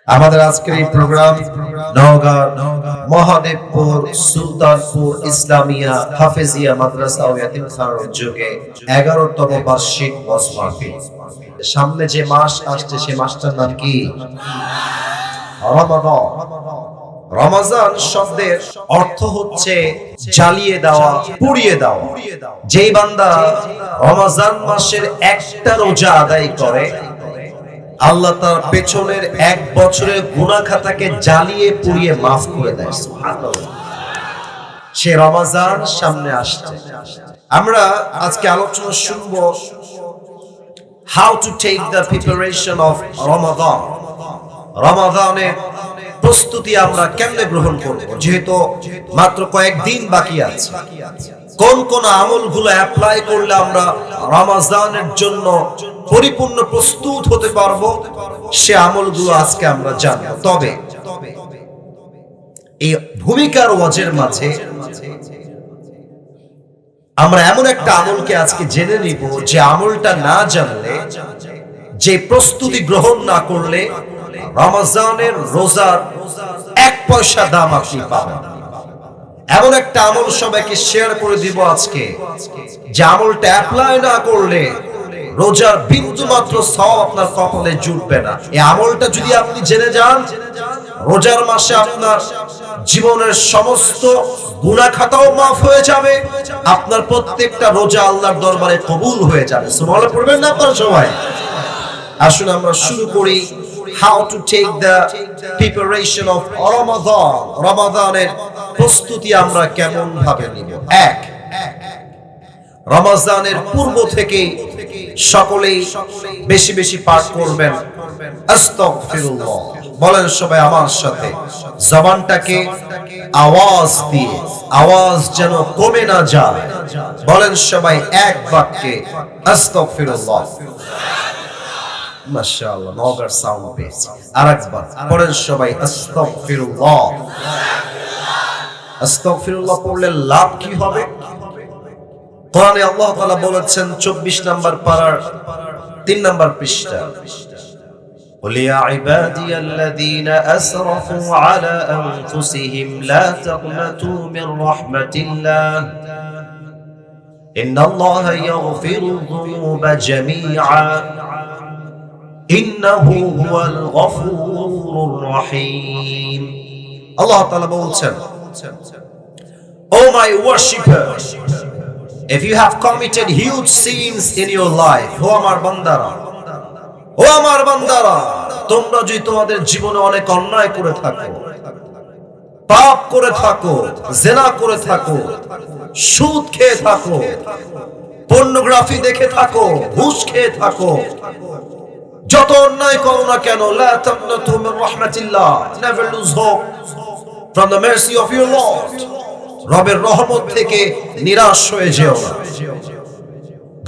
আমাদের আজকের এই প্রোগ্রাম নওগাঁ মহাদেবপুর সুলতানপুর ইসলামিয়া হাফেজিয়া মাদ্রাসা ও ইয়াতীমখানার উদ্যোগে 11তম বার্ষিক ওয়াজ মাহফিল। সামনে যে মাস আসছে সে মাসটার নাম কি? রমাদান। রমজান শব্দের অর্থ হচ্ছে জ্বালিয়ে দেওয়া, পুড়িয়ে দেওয়া। যেই বান্দা রমজান মাসের একটা রোজা আদায় করে, আল্লাহ তার পেছনের 1 বছরের গুনাহ খাতাকে জ্বালিয়ে পুড়িয়ে মাফ করে দেয়। সুবহানাল্লাহ। সে রমজান সামনে আসছে। আমরা আজকে আলোচনা শুনবো how to take the preparation of Ramadan। রমাদানের প্রস্তুতি আমরা কেমনে গ্রহণ করব, যেহেতু মাত্র কয়েকদিন বাকি আছে। কোন কোন আমলগুলো অ্যাপ্লাই করলে আমরা রমজানের জন্য পরিপূর্ণ প্রস্তুত হতে পারবো, সে আমলগুলো আজকে আমরা জানব। তবে এই ভূমিকার ওয়াজের মাঝে আমরা এমন একটা আমলকে আজকে জেনে নিব, যে আমলটা না জানলে, যে প্রস্তুতি গ্রহণ না করলে রমজানের রোজার 1 পয়সা দাম আপনি পাবেন। এমন একটা আমল সবাইকে শেয়ার করে দিব আজকে, যে আমলটা অ্যাপ্লাই না করলে রোজার বিন্দু মাত্র সওয়াব আপনার কপালে জুটবে না। এই আমলটা যদি আপনি জেনে যান, রোজার মাসে আপনার জীবনের সমস্ত গুনাহ খাতাও মাফ হয়ে যাবে, আপনার প্রত্যেকটা রোজা আল্লাহর দরবারে কবুল হয়ে যাবে। সুবহানাল্লাহ পড়বেন না আপনারা সবাই? আসুন আমরা শুরু করি how to take the preparation of Ramadan। রমাদানের প্রস্তুতি আমরা কেমন ভাবে নিব। 1, রমজানের পূর্ব থেকে সকলেই বেশি বেশি পাঠ করবেন আস্তাগফিরুল্লাহ। বলেন সবাই আমার সাথে, জবানটাকে আওয়াজ দিয়ে, আওয়াজ যেন কমে না যায়। বলেন সবাই এক বাক্যে আস্তাগফিরুল্লাহ। মাশাআল্লাহ, নওগাঁর সাউন্ড পেয়েছে। আরেকবার পড়েন সবাই আস্তাগফিরুল্লাহ। আস্তাগফিরুল্লাহ পড়লে লাভ কি হবে? কোরআনে আল্লাহ তাআলা বলেছেন 24 নম্বর পারার 3 নম্বর পৃষ্ঠা, قل يا عبادي الذين أسرفوا على أنفسهم لا تقنطوا من رحمة الله إن الله يغفر الذنوب جميعا إنه هو الغفور الرحيم। Allah Ta'ala বলছেন, Oh my worshipper, if you have committed huge sins in your life, ও আমার বান্দারা, ও আমার বান্দারা, তোমরা যদি তোমাদের জীবনে অনেক অন্যায় করে থাকো, পাপ করে থাকো, জিনা করে থাকো, সুদ খেয়ে থাকো, পর্নোগ্রাফি দেখে থাকো, ঘুষ খেয়ে থাকো, যত অন্যায় করো না কেন, লা তাকনাতু মিন রাহমাতিল্লাহ, never lose hope from the mercy of your Lord। রবের রহমত থেকে নিরাশ হয়ে যেও না,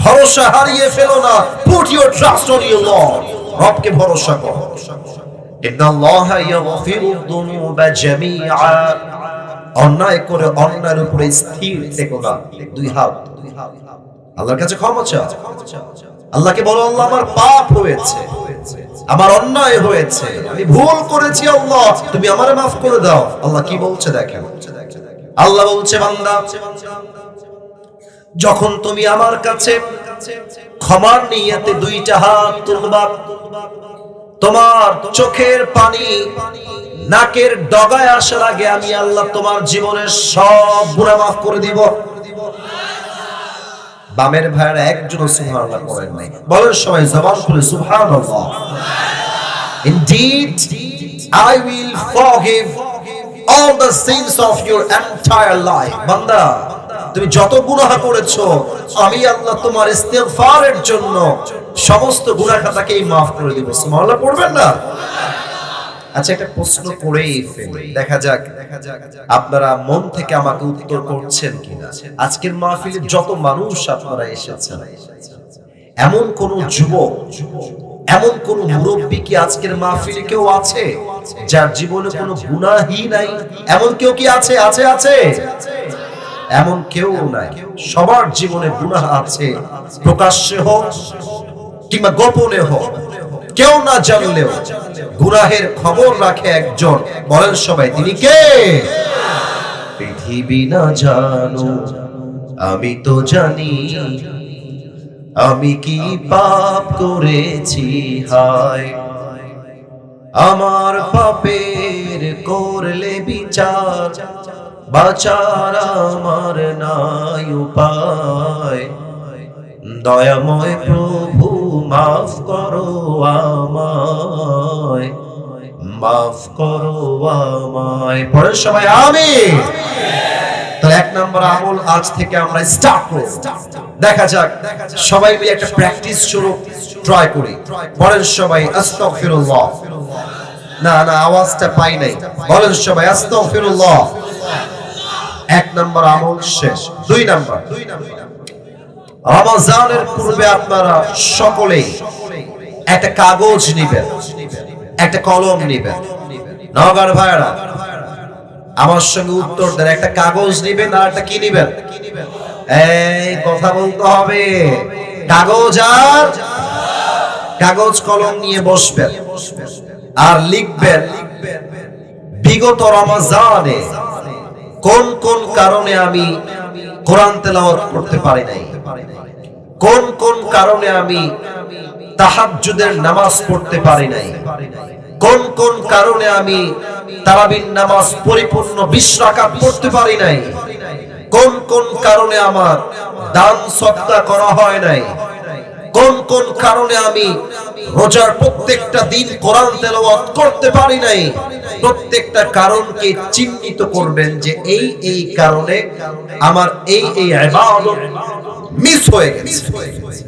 ভরসা হারিয়ে ফেলো না। Put your trust on your Lord। রবকে ভরসা করো। ইন্নাল্লাহা ইয়াগফিরু যুনুবা জামিআ। অন্যায় করে অন্যায়ের উপরে স্থির থেকো না। 2 হাত আল্লাহর কাছে ক্ষমা চাও। আল্লাহকে বলো, আল্লাহ আমার পাপ হয়েছে, আমার অন্যায় হয়েছে, আমি ভুল করেছি, আল্লাহ তুমি আমারে মাফ করে দাও। আল্লাহ কি বলছে দেখেন, আল্লাহ বলছে, বান্দা যখন তুমি আমার কাছে ক্ষমার নিয়তে 2টা হাত তুলবা, তোমার চোখের পানি নাকের ডগায় আসার আগে আমি আল্লাহ তোমার জীবনের সব গুনাহ মাফ করে দিব। বামের ভাইরা একজনও সুবহানাল্লাহ পড়েন নাই। বলেন সবাই জবান খুলে সুবহানাল্লাহ। Indeed, I will forgive all the sins of your entire life। বান্দা তুমি যত গুনাহ করেছো, আমি আল্লাহ তোমার ইস্তিগফারের জন্য সমস্ত গুনাহ খাতাকেই maaf করে দেব। সুবহানাল্লাহ পড়বেন না? আচ্ছা, একটা প্রশ্ন করেই ফেলি, দেখা যাক আপনারা মন থেকে আমাকে উত্তর করছেন কিনা। আজকের মাহফিলে যত মানুষ আপনারা এসেছেন, এমন কোন যুবক, এমন কোন মুরব্বী কি আজকের মাহফিলে কেউ আছে যার জীবনে কোনো গুনাহই নাই? এমন কেউ কি আছে? আছে আছে এমন কেউ নাই। সবার জীবনে গুনাহ আছে, প্রকাশ্যে হোক কিংবা গোপনে হোক। কেউ না জানলেও গুনাহের খবর রাখে একজন। বলেন সবাই, তিনি কে? পৃথিবী না জানো আমি তো জানি, আমি কি পাপ করেছি হায়। আমার পাপের করলে বিচার, বাঁচার আমার নাই উপায়। দয়াময় প্রভু মাফ করো আমায়, মাফ করো আমায়। পরে সবাই আমিন। তাহলে 1 নম্বর আমল আজ থেকে আমরা স্টার্ট করব। দেখা যাক সবাই মিলে একটা প্র্যাকটিস শুরু ট্রাই করি। বলেন সবাই আস্তাগফিরুল্লাহ। না না, আওয়াজটা পাই নাই। বলেন সবাই আস্তাগফিরুল্লাহ। 1 নম্বর আমল শেষ। 2 নম্বর, রমজানের পূর্বে আপনারা সকলেই একটা কাগজ নেবেন, একটা কলম নেবেন। নওগাঁর ভাইরা আমার সঙ্গে উত্তর দেন। একটা কাগজ নেবেন আর একটা কি নেবেন? এই কথা বলতে হবে। কাগজ কলম নিয়ে বসবেন আর লিখবেন বিগত রমজানে কোন কোন কারণে আমি কোরআন তেলাওয়াত করতে পারি নাই, কোন কোন কারণে আমি তাহাজ্জুদের নামাজ পড়তে পারি নাই, কোন কোন কারণে আমি তারাবির নামাজ পরিপূর্ণ 20 রাকাত পড়তে পারি নাই, কোন কোন কারণে আমার দান সদকা করা হয় নাই, কোন কোন কারণে আমি রোজার প্রত্যেকটা দিন কোরআন তেলাওয়াত করতে পারি নাই। প্রত্যেকটা কারণকে চিহ্নিত করবেন যে এই এই কারণে আমার এই এই ইবাদত মিস হয়ে গেছে।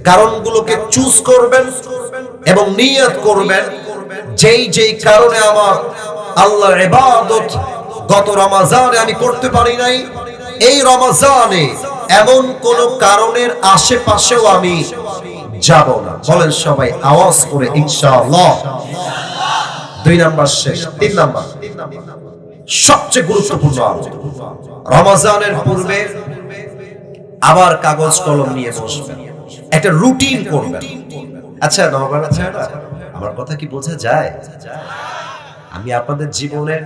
কারণগুলোকে চুজ করবেন এবং নিয়ত করবেন যেই যেই কারণে আমার আল্লাহর ইবাদত গত রমজানে আমি করতে পারি নাই, এই রমজানে এমন কোন কারণের আশেপাশেও আমি যাব না। বলেন সবাই আওয়াজ করে ইনশাআল্লাহ। 2 নাম্বার শেষ। 3 নাম্বার সবচেয়ে গুরুত্বপূর্ণ আমল, রমজানের পূর্বে আবার কাগজ কলম নিয়ে বসবেন, একটা রুটিন করবেন। আচ্ছা নওগাঁর ভাইরা, আমার কথা কি বোঝা যায়? আমি আপনাদের জীবনের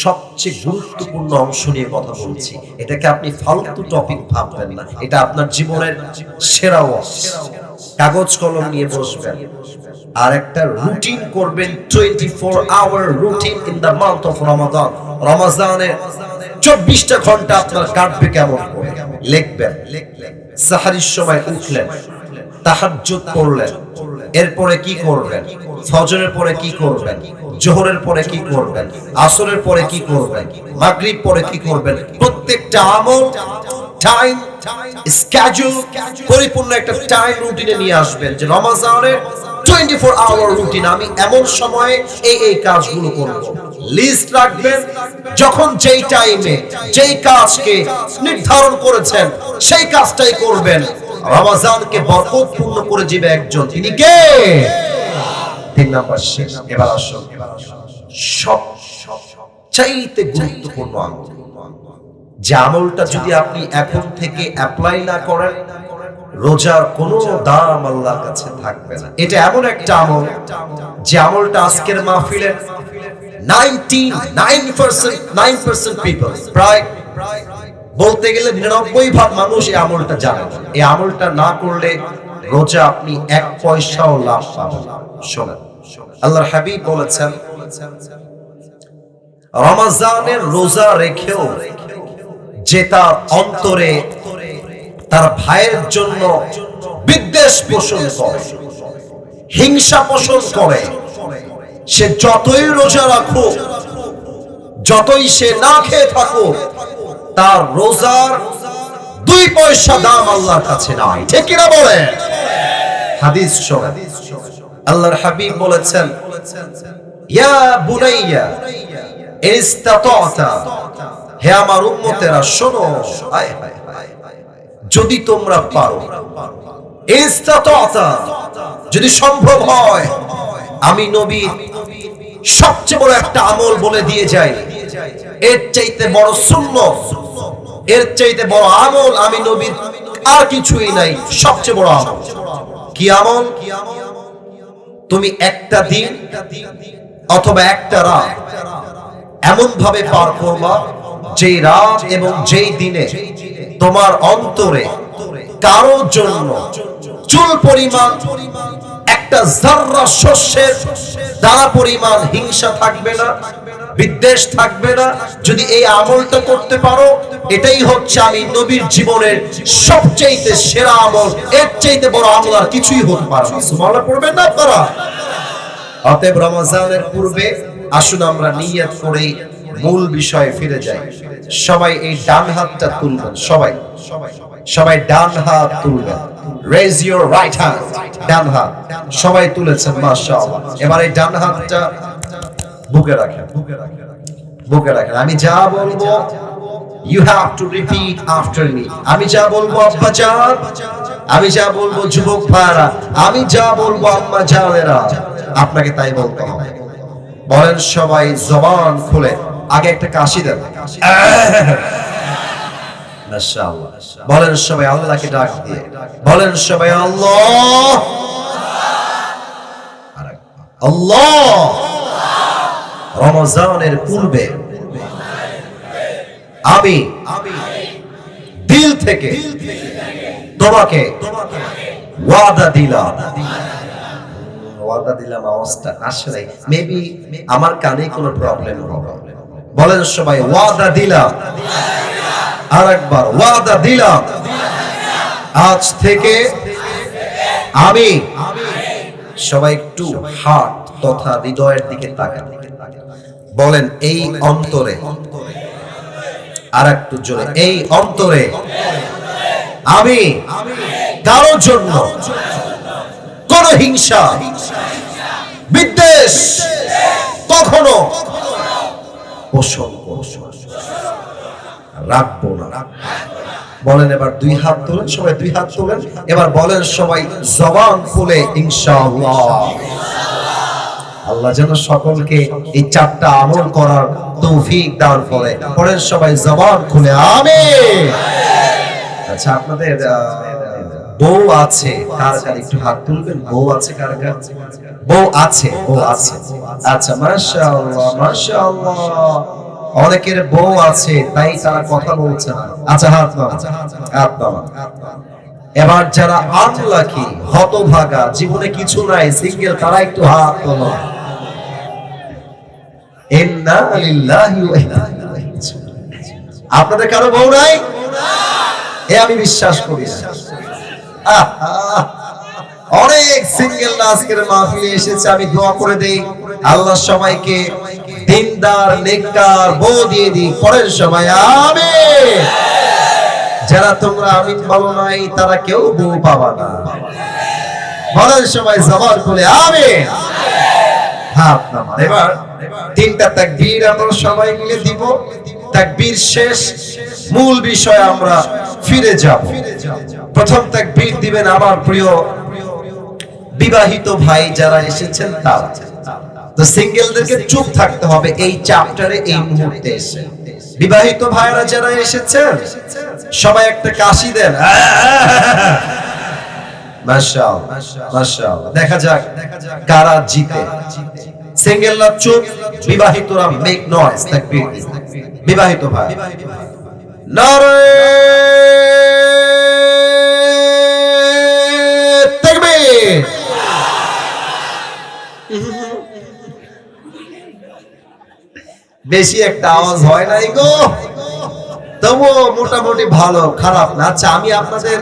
সবচেয়ে গুরুত্বপূর্ণ অংশ নিয়ে কথা বলছি। এটাকে আপনি ফালতু টপিক ভাববেন না, এটা আপনার জীবনের সেরা অংশ। কাগজ কলম নিয়ে বসবেন আর একটা রুটিন করবেন, 24 hour routine in the month of Ramadan. রমজানের 24টা ঘন্টা আপনার কাটবে কেমন করে লিখবেন। সাহারির সময় উঠলেন, তাহাজ্জুদ পড়লেন, এরপরে কি করবেন, ফজরের পরে কি করবেন, জোহরের পরে কি করবেন, আসরের পরে কি করবেন, মাগরিব পরে কি করবেন। প্রত্যেকটা আমল টাইম স্কেডিউল পরিপূর্ণ একটা টাইম রুটিনে নিয়ে আসবেন যে রমজানের 24 আওয়ার রুটিন, আমি এমন সময়ে এই এই কাজগুলো করব। লিস্ট রাখবেন, যখন যেই টাইমে যেই কাজকে নির্ধারণ করেছেন সেই কাজটাই করবেন। রমজানকে বরকতপূর্ণ করে দিবে একজন, তিনি কে? 3 নাম্বার শেষ। এবার আসুন সবচাইতে গুরুত্বপূর্ণ আমল, যে আমলটা যদি আপনি এখন থেকে অ্যাপ্লাই না করেন রোজার কোনো দাম আল্লাহর কাছে থাকবে না। এটা এমন একটা আমল যে আমলটা আজকের মাহফিলের 99% পিপল, প্রায় বলতে গেলে 99% মানুষ এই আমলটা জানে না। এই আমলটা না করলে রোজা আপনি 1 পয়সাও লাভ পাবেন না। শোনেন, আল্লাহর হাবিব বলেছেন রমজানের রোজা রেখেও যে তার অন্তরে তার ভাইয়ের জন্য বিদ্বেষ পোষণ করে, হিংসা পোষণ করে, সে যতই রোজা রাখুক, যতই সে না খেয়ে থাকুক, তার রোজার 2 পয়সা দাম আল্লাহর কাছে নাই। ঠিক কিনা বলেন? হাদিস শোনেন, আল্লাহর হাবিব বলেছেন ইয়া বুনাইয়া ইস্তাতা'তা, হে আমার উম্মতেরা শোনো, যদি তোমরা পারো, ইস্তাতা'তা যদি সম্ভব হয়, আমি নবী সবচেয়ে বড় একটা আমল বলে দিয়ে যাই, এর চাইতে বড় সুন্নাত, এর চাইতে বড় আমল আমি নবীর আর কিছুই নাই। সবচেয়ে বড় আমল কি আমল? তুমি একটা দিন অথবা একটা রাত এমন ভাবে পার করবা যে রাত এবং যেই দিনে তোমার অন্তরে কারোর জন্য চুল পরিমাণ একটা জাররা শস্যের দানা পরিমাণ হিংসা থাকবে না, বিদ্বেষ থাকবে না। যদি এই আমলটা করতে পারো, এটাই হচ্ছে আমি নবীর জীবনের সবচেয়ে সেরা আমল। এর চাইতে বড় আমল আর কিছুই হতে পারে না। সুবহানাল্লাহ পড়বেন না আপনারা? অতএব রমজানের পূর্বে আসুন আমরা নিয়ত করে মূল বিষয়ে ফিরে যাই। সবাই এই ডান হাতটা তুলবেন, সবাই ডান হাত তুলবেন। Raise your right hand. ডান হাত সবাই তুলেছেন, মাশাআল্লাহ। এবার এই ডান হাতটা বুকে রাখেন, আমি যা বলবো you have to repeat after me. আমি যা বলবো আব্বা জান, আমি যা বলবো যুবক ভাইরা, আমি যা বলবো আম্মা জানেরা, আপনাকে তাই বলতে হবে। বলেন সবাই জবান খুলে, আগে একটা কাশি দেন, মাশাআল্লাহ। বলেন সবাই আল্লাহকে ডাক দিয়ে, বলেন সবাই আল্লাহ আল্লাহ। রমজানের পূর্বে আমি দিল থেকে তোমাকে ওয়াদা দিলাম, আওয়াজটা আসলে মেবি আমার কানে কোনো প্রবলেম হবে। বলেন সবাই ওয়াদা দিলাম, আরেকবার ওয়াদা দিলাম, আজ থেকে আমি। সবাই একটু হাত তথা হৃদয়ের দিকে তাকান, বলেন এই অন্তরে, আর একটু জোরে, এই অন্তরে আমি কারোর জন্য কোন হিংসা বিদ্বেষ কখনো পোষণ রাখবো না। বলেন এবার দুই হাত তোলেন, সবাই দুই হাত তোলেন। এবার বলেন সবাই জবান খুলে ইনশাআল্লাহ। আল্লাহ যেন সকলকে এই চারটা আমল করার তৌফিক দান করে। পড়েন সবাই জবান খুলে আমিন। আচ্ছা, আপনাদের বউ আছে কার কার, একটু হাত তুলবেন। বউ আছে কার কার? বউ আছে, বউ আছে। আচ্ছা, মাশাআল্লাহ মাশাআল্লাহ। অনেকের বউ আছে তাই তারা কথা বলছে না। আচ্ছা, হাত নামান, হাত নামান। এবার যারা আনলাকি, হতভাগা, জীবনে কিছু নাই, সিঙ্গেল, তারা একটু হাত তোলো। ইন্না লিল্লাহি ওয়া ইন্না ইলাইহি রাজিউন। আপনাদের কারো বউ নাই? এ আমি বিশ্বাস করি না। অনেক সিঙ্গেল আজকের মাহফিলে এসেছে। আমি দোয়া করে দেই আল্লাহ সবাইকে দিনদার নেককার বউ দিয়ে দিই। পরের সময় আমিন। যারা তোমরা আমিন বলো নাই তারা কেউ বউ পাবা না। বলেন সবাই জবান খুলে আমিন। হাত নামান। এবার তিনটা তাকবীর আমরা সবাই মিলে দিব। তাকবীর শেষ, মূল বিষয়ে আমরা ফিরে যাব। প্রথম তাকবীর দিবেন আমার প্রিয় বিবাহিত ভাই যারা এসেছেন তারা। তো সিঙ্গেলদেরকে চুপ থাকতে হবে এই চ্যাপ্টারে এই মুহূর্তে এসে। বিবাহিত ভাইরা যারা এসেছেন সবাই একটা কাশি দেন। মাশাআল্লাহ মাশাআল্লাহ। দেখা যাক কারা জিতে। সিঙ্গেলরা চুপ, বিবাহিতরা মেক নয়েজ। তাকবীর। বিবাহিত ভাই নারে তাকবীর। বেশি একটা আওয়াজ হয় নাই গো, তবুও মোটামুটি ভালো, খারাপ না। আচ্ছা, আমি আপনাদের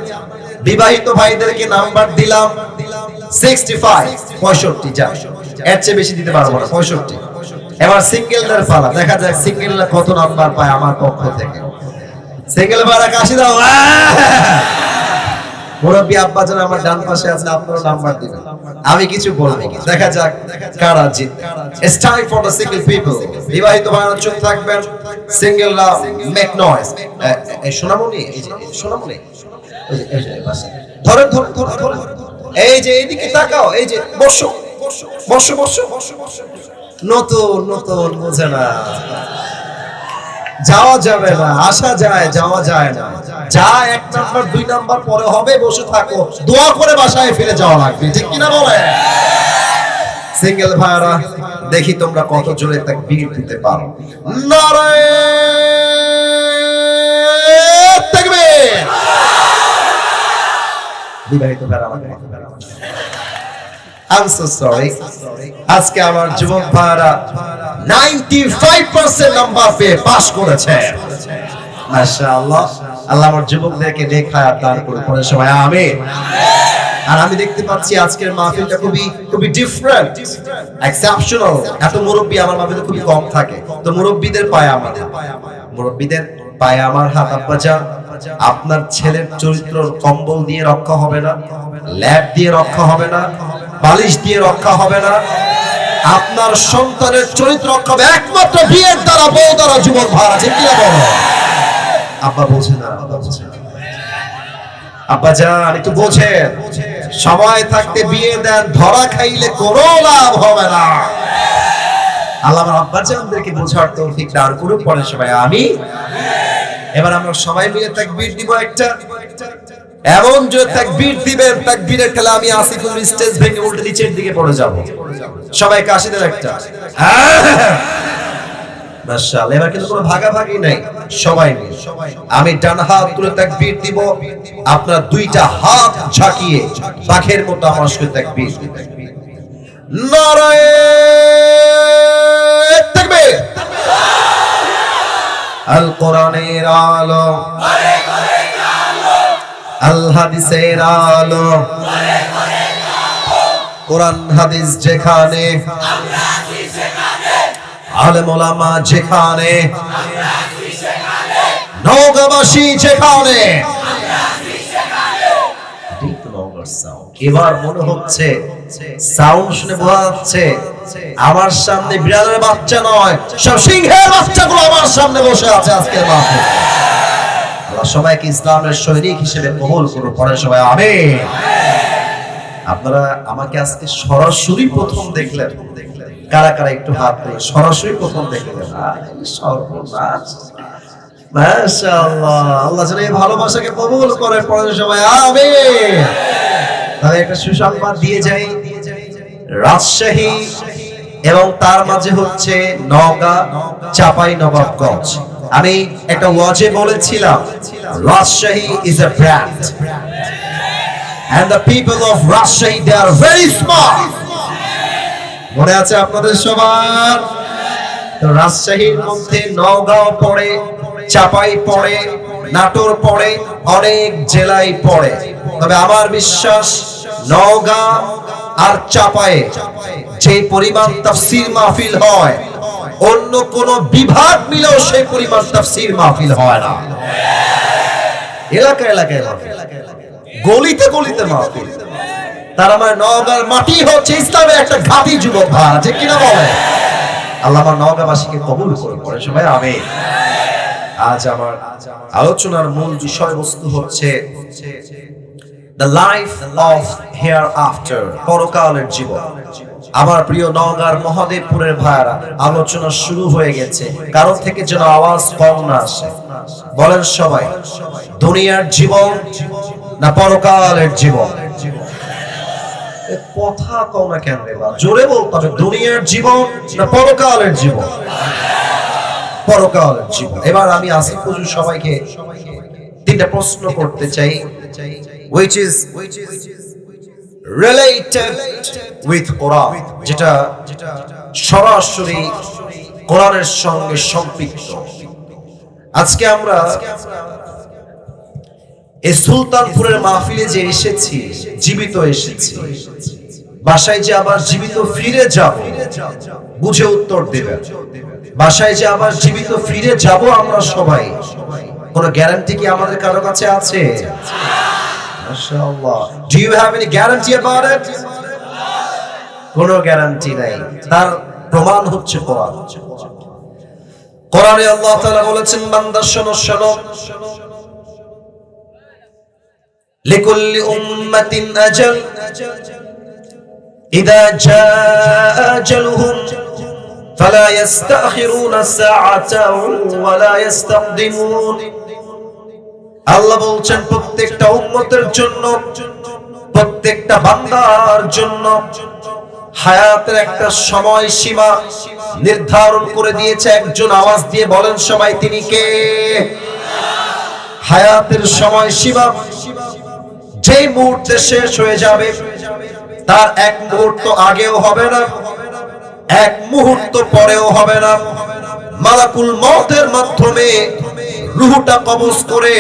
বিবাহিত ভাইদেরকে নাম্বার দিলাম 65, 65। যা, এর চেয়ে বেশি দিতে পারবো না, 65। এবার সিঙ্গেলদের পালা। দেখা যাক সিঙ্গেলরা কত নাম্বার পায় আমার পক্ষ থেকে। সিঙ্গেল ভাইরা কাশি দাও। মুরব্বি আব্বা যেন আমার ডান পাশে আছে, আপনারা নাম্বার দিবেন, আমি কিছু বলবো। দেখা যাক কারা জিতে। It's time for the single people. বিবাহিত ভাইরা চুপ থাকবেন, সিঙ্গেলরা মেক নয়েজ। এই সোনামণি, এই যে সোনামণি, এই যে পাশে ধরেন, ধরেন। এই যে এইদিকে তাকাও, এই যে বসো বসো বসো বসো। নতুন নতুন বোঝে না, যাওয়া যাবে না, আসা যায়, যাওয়া যায় না। যা 1 নাম্বার 2 নাম্বার পরে হবে, বসে থাকো, দোয়া করে বাসায় ফিরে যাওয়া লাগবে, ঠিক কিনা বলে? সিঙ্গেল ভাইরা দেখি তোমরা কত জোরে তাকবীর দিতে পারো। নারায়ে তাকবীর। বিবাহিত ভাইরা আমাকে I'm so sorry. আজকে আমার যুবক ভাইরা 95% নাম্বার পেয়ে পাস করেছে। মাশাআল্লাহ। আল্লাহ আমার যুবকদেরকে নেক হায়াত দান করুন পরে সবাই আমিন। আর আমি দেখতে পাচ্ছি আজকের মাহফিলটা খুবই ডিফারেন্ট, এক্সেপশনাল। এত মুরব্বি আমার মাহফিলে খুবই কম থাকে, তো মুরব্বিদের পায়ে আমার হাত। আব্বাজান, আপনার ছেলের চরিত্র কম্বল দিয়ে রক্ষা হবে না, ল্যাপ দিয়ে রক্ষা হবে না, বালিশ দিয়ে রক্ষা হবে না। আপনার সন্তানের চরিত্র রক্ষা হবে একমাত্র বিয়ের দ্বারা, বউ দ্বারা। যুবক ভাড়া আছে কি বলো? আব্বা বোঝে না, আব্বা যান একটু বোঝেন, সময় থাকতে বিয়ে দেন, ধরা খাইলে কোনো লাভ হবে না। আল্লাহ আমার আব্বা জানদেরকে বোঝার তৌফিক দান করুন পরে সবাই আমি। এবার আমরা সবাই মিলে তাকবীর দিব একটা, এমন যে তাকবীর দিবেন, তাকবীরের খেলা আমি আসিফুল স্টেজ ভেঙে উল্টে নিচের দিকে পড়ে যাব। সবাই কাশি দেন একটা। মাশাআল্লাহ। এবার কিন্তু কোনো ভাগাভাগি নাই, সবাই মিলে। আমি ডান হাত তুলে তাকবীর দিব, আপনারা দুইটা হাত ঝাঁকিয়ে বাঘের মতো আমার সাথে তাকবীর দিবেন। নারায়ে তাকবীর। আল কোরআনের আলো, আল হাদিসের আলো, কোরআন হাদিস যেখানে, আলেম ওলামা যেখানে, নওগাঁবাসী যেখানে। এবার মনে হচ্ছে সাউন্ড শুনে বোঝা যাচ্ছে আমার সামনে বিড়ালের বাচ্চা নয়, সব সিংহের বাচ্চাগুলো আমার সামনে বসে আছে আজকের মাহফিলে। আল্লাহ সবাইকে ইসলামের সৈনিক হিসেবে কবুল করুন পরে সবাই আমিন। আপনারা আমাকে আজকে সরাসরি প্রথম দেখলেন, কারা কারা একটু হাত তুলে সরাসরি প্রথম দেখলেন? সর্বনাশ, মাশাআল্লাহ। আল্লাহ যেন এই ভালোবাসাকে কবুল করে পরে সবাই আমিন। তাহলে একটা সুসংবাদ দিয়ে যাই, রাজশাহী এবং তার মাঝে হচ্ছে নওগাঁ, চাঁপাইনবাবগঞ্জ। আমি একটা ওয়াজে বলেছিলাম Rajshahi is a brand and the people of Rajshahi they are very smart. মনে আছে আপনাদের সবার? তো রাজশাহীর মধ্যে নওগাঁ পড়ে, চাঁপাই পড়ে, নাটোর পড়ে, অনেক জেলায় পড়ে। তবে আমার বিশ্বাস নওগাঁ আর চাঁপায়ে যে পরিমাণ তাফসীর মাহফিল হয়, অন্য কোন বিভাগ মিলেও সেই পরিমাণ তাফসীর মাহফিল হয় না। এলাকায় এলাকায় মাহফিল, গলিতে গলিতে মাহফিল। তার আমার নওগাঁর মাটি হচ্ছে ইসলামের একটা ঘাঁটি। যুবক ভাই আছে কিনা বলে? আল্লাহ আমার নওগাঁবাসীকে কবুল করুন পরে সবাই আমিন। আজ আমার আলোচনার মূল বিষয়বস্তু হচ্ছে the life of hereafter, পরকালের জীবন। আমার প্রিয় নওগাঁর মহাদেবপুরের ভাইরা, আলোচনা শুরু হয়ে গেছে, কারণ থেকে যেন আওয়াজ কম না আসে। বলেন সবাই, দুনিয়ার জীবন না পরকালের জীবন? কথা কম না কেন রে? জোরে বলতে হবে, দুনিয়ার জীবন না পরকালের জীবন? পরকালের জীবন। এবার আমি আসিফ হুজুর সবাইকে তিনটা প্রশ্ন করতে চাই, which is related with Quran, যেটা সরাসরি কোরআনের সঙ্গে সম্পৃক্ত। আজকে আমরা এই সুলতানপুরের মাহফিলে যে এসেছি, জীবিত এসেছি, বাসায় যে আবার জীবিত ফিরে যাব, বুঝে উত্তর দেবেন। বাসায় যে আবার জীবিত ফিরে যাব আমরা সবাই, কোন গ্যারান্টি কি আমাদের কারো কাছে আছে? মাশাআল্লাহ। Do you have any guarantee about it? কোনো গ্যারান্টি নাই। তার প্রমাণ হচ্ছে কোরআন। কোরআনে আল্লাহ তাআলা বলেছেন, বান্দা শোনো শোনো, লিকুল্লি উম্মাতিন আজাল ইযা জাআ আজালুহুম ফালা ইস্তাখিরুনা সাআতাও ওয়ালা ইস্তাকদিমুন। আল্লাহ বলছেন প্রত্যেকটা উম্মতের জন্য, প্রত্যেকটা বান্দার জন্য হায়াতের একটা সময় সীমা নির্ধারণ করে দিয়েছে। একজন আওয়াজ দিয়ে বলেন সবাই, তিনি কে? হায়াতের সময় সীমা যেই মুহূর্তে শেষ হয়ে যাবে, তার এক মুহূর্ত আগেও হবে না, এক মুহূর্ত পরেও হবে না। মালাকুল মউতের মাধ্যমে রূহটা কবজ করে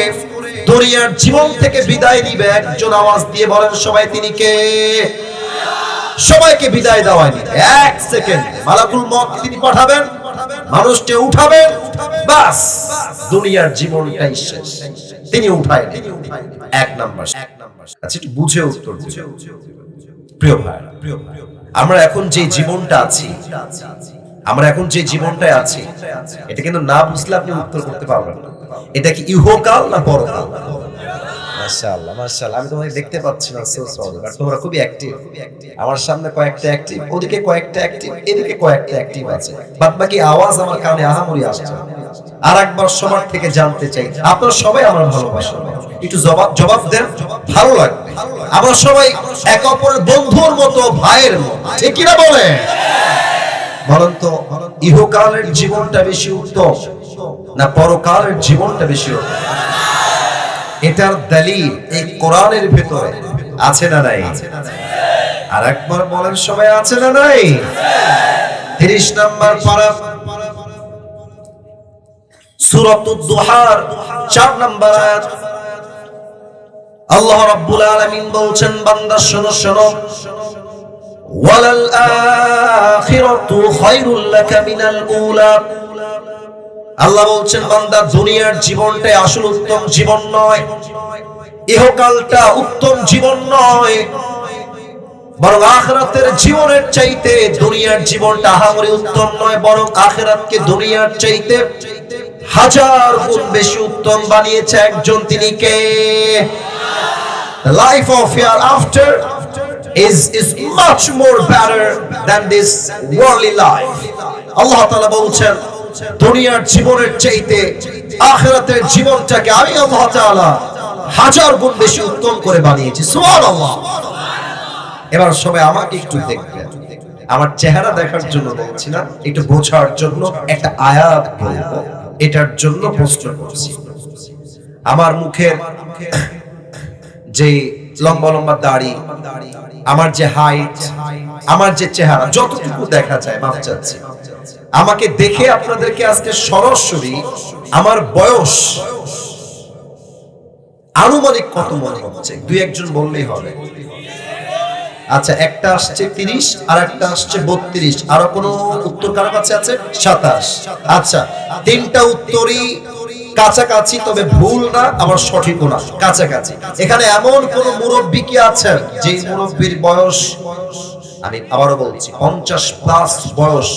দুনিয়ার জীবন থেকে বিদায় দিবে। একজন আওয়াজ দিয়ে বলেন সবাই, তিনি কে? সবাইকে বিদায় দেওয়ানি এক সেকেন্ড মালাকুল মউত তিনি পাঠাবেন, মানুষকে উঠাবেন, বাস দুনিয়ার জীবনটাই শেষ। তিনি উঠায় এক নাম্বার। আচ্ছা, একটু বুঝে উত্তর দিন প্রিয় ভাই। আমরা এখন যে জীবনটা আছি, আমরা এখন যে জীবনটায় আছি, এটা কিন্তু না বুঝলে আপনি উত্তর করতে পারবেন না। এটা কি ইহকাল না পরকাল? মাশাআল্লাহ মাশাআল্লাহ, আমি তোমাকে দেখতে পাচ্ছি না, সো সরি, বাট তোমরা খুবই অ্যাক্টিভ। আমার সামনে কয়েকটা অ্যাক্টিভ, ওদিকে কয়েকটা অ্যাক্টিভ, এদিকে কয়েকটা অ্যাক্টিভ আছে। বাদ বাকি আওয়াজ আমার কানে আহামরি আসছে। আরেকবার সবার থেকে জানতে চাই, আপনারা সবাই আমার ভালোবাসেন, একটু জবাব দেন, ভালো লাগবে। আমরা সবাই এক অপরের বন্ধুর মতো, ভাইয়ের মতো, ঠিক কি না বলেন? বলেন তো, ইহকালের জীবনটা বেশি উত্তম না পরকালের জীবনটা বেশি উত্তম? এটার দলিল এই কোরআনের ভেতরে আছে না নাই? আর একবার বলেন সবাই, আছে না নাই? 30 নম্বর পারা সূরাতুদ দুহার 4 নম্বর আয়াত। আল্লাহ রাব্বুল আলামিন বলছেন, বান্দা শোনো শোনো, ওয়ালাল আখিরাতু খায়রুল লাকা মিনাল উলা। আল্লাহ বলছেন, বান্দা দুনিয়ার জীবনটাই আসল উত্তম জীবন নয়, ইহকালটা উত্তম জীবন নয়, বরং আখিরাতের জীবনের চাইতে দুনিয়ার জীবনটা আহামরি উত্তম নয়, বরং আখিরাতকে দুনিয়ার চাইতে হাজার গুণ বেশি উত্তম বানিয়েছে একজন, তিনি কে? The life of hereafter is much more better than this worldly life. আল্লাহ তাআলা বলছেন, দুনিয়ার জীবনের চাইতে আখিরাতের জীবনটাকে আমি আল্লাহ তাআলা হাজার গুণ বেশি উত্তম করে বানিয়েছি। সুবহানাল্লাহ। এবার সবাই আমাকে একটু দেখবেন, আমার চেহারা দেখার জন্য বলছি না, একটু বোঝার জন্য একটা আয়াত বলবো, এটার জন্য প্রশ্ন করছি। আমার মুখের যে লম্বা লম্বা দাড়ি, আমার যে হাইট, আমার যে চেহারা, যতটুকু দেখা যায়, মাফ চাচ্ছি, আমাকে দেখে আপনাদেরকে আজকে সরাসরি আমার বয়স আনুমানিক কত মনে হচ্ছে? দুই একজন বললেই হবে। আচ্ছা, একটা আসছে 30 আর একটা আসছে 32, আরো কোন উত্তর কারো কাছে আছে? 27। আচ্ছা, তিনটা উত্তরই কাছাকাছি, তবে ভুল না আবার সঠিকও না, কাছাকাছি। এখানে এমন কোন মুরব্বী কি আছেন যে মুরব্বীর বয়স, আমি আবারও বলছি 50+ বয়স,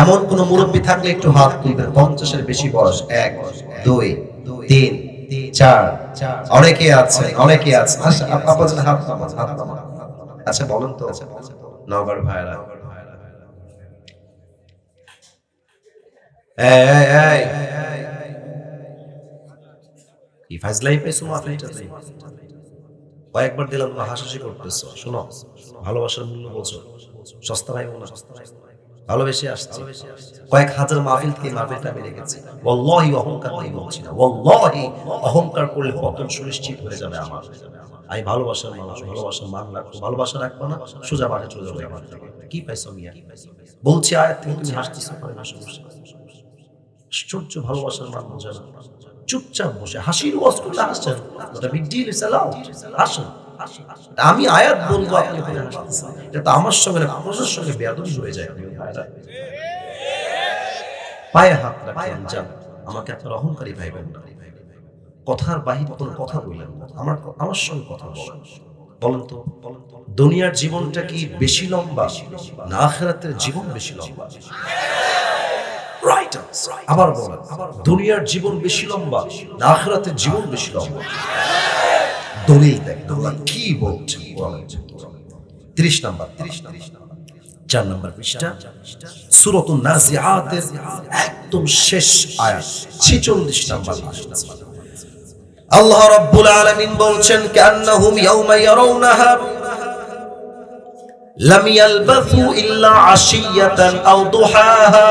এমন কোন মুরব্বী থাকলে একটু হাত তুলবেন। 50-এর বেশি বয়স, 1 2 3 4, অনেকে আছে, অনেকে আছে। আচ্ছা, আপনাদের হাত নামান, হাত নামান। আচ্ছা বলেন তো নগর ভাইরা, কয়েকবার দিলাম, হাসাহাসি করতেছো। শোনো, ভালোবাসার মূল্য বোঝো, সস্তা ভাই না, ভালোবেসে আসছে। কয়েক হাজার মাহফিল থেকে মাহফিলটা আমি রেখেছি। ওয়াল্লাহি অহংকার নাই বলছি না, ওয়াল্লাহি অহংকার করলে পতন সুনিশ্চিত হয়ে যাবে আমার। আমি ভালোবাসার মানুষ, ভালোবাসার মান রাখবো, ভালোবাসা রাখবো না সোজা মাঠে চলে যাবো। কি পাইছো মিয়া? বলছি আয়াত থেকে তুমি হাসতেছো, পারে না সমস্যা। আশ্চর্য, ভালোবাসার মান বোঝা না, চুপচাপ বসে হাসির ওয়াজ করতে হাসছেন, ওটা বিগ ডিল, ইটস অ্যালাউড, হাসুন। আমি আয়াত বলবো, আপনি বলে হাসতেছেন, এটা তো আমার সঙ্গে না, আপনার সঙ্গে বেয়াদবি হয়ে যায়। পায়ে হাত রাখেন, যান, আমাকে আপনার অহংকারী ভাইবেন না, কথার বাহির কোনো কথা বললেন না, আমার সঙ্গে কথা বলেন। বলেন তো, দুনিয়ার জীবনটা কি বেশি লম্বা না আখিরাতের জীবন বেশি লম্বা? রাইট, আবার বলেন, দুনিয়ার জীবন বেশি লম্বা না আখিরাতের জীবন বেশি লম্বা? দলিল দেখেন আল্লাহ কি বলছেন। 30 নম্বর 4 নম্বর পৃষ্ঠা, সূরাতুন নাজিআতের একদম শেষ আয়াত 46 নম্বর আয়াত। আল্লাহ রাব্বুল আলামিন বলছেন, কান্নাহুম ইয়াওমা ইয়ারাউনাহা লাম ইয়ালবাথু ইল্লা আশিয়াতান আও দুহাহা।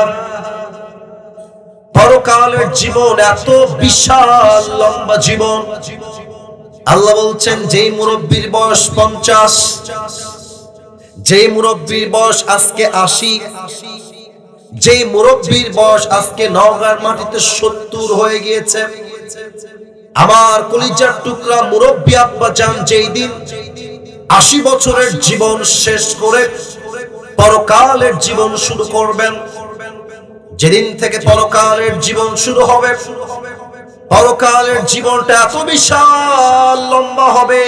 পরকালের জীবন এত বিশাল লম্বা জীবন। আল্লাহ বলছেন যেই মুরব্বির বয়স 50, যেই মুরব্বির বয়স আজকে 80, যেই মুরব্বির বয়স আজকে নওগাঁর মাটিতে 70 হয়ে গিয়েছে, আমার কলিজার টুকরা মুরব্বি আব্বা জান যেই দিন 80 বছরের জীবন শেষ করে পরকালের জীবন শুরু করবেন, যেদিন থেকে পরকালের জীবন শুরু হবে, পরকালের জীবনটা এত বিশাল লম্বা হবে,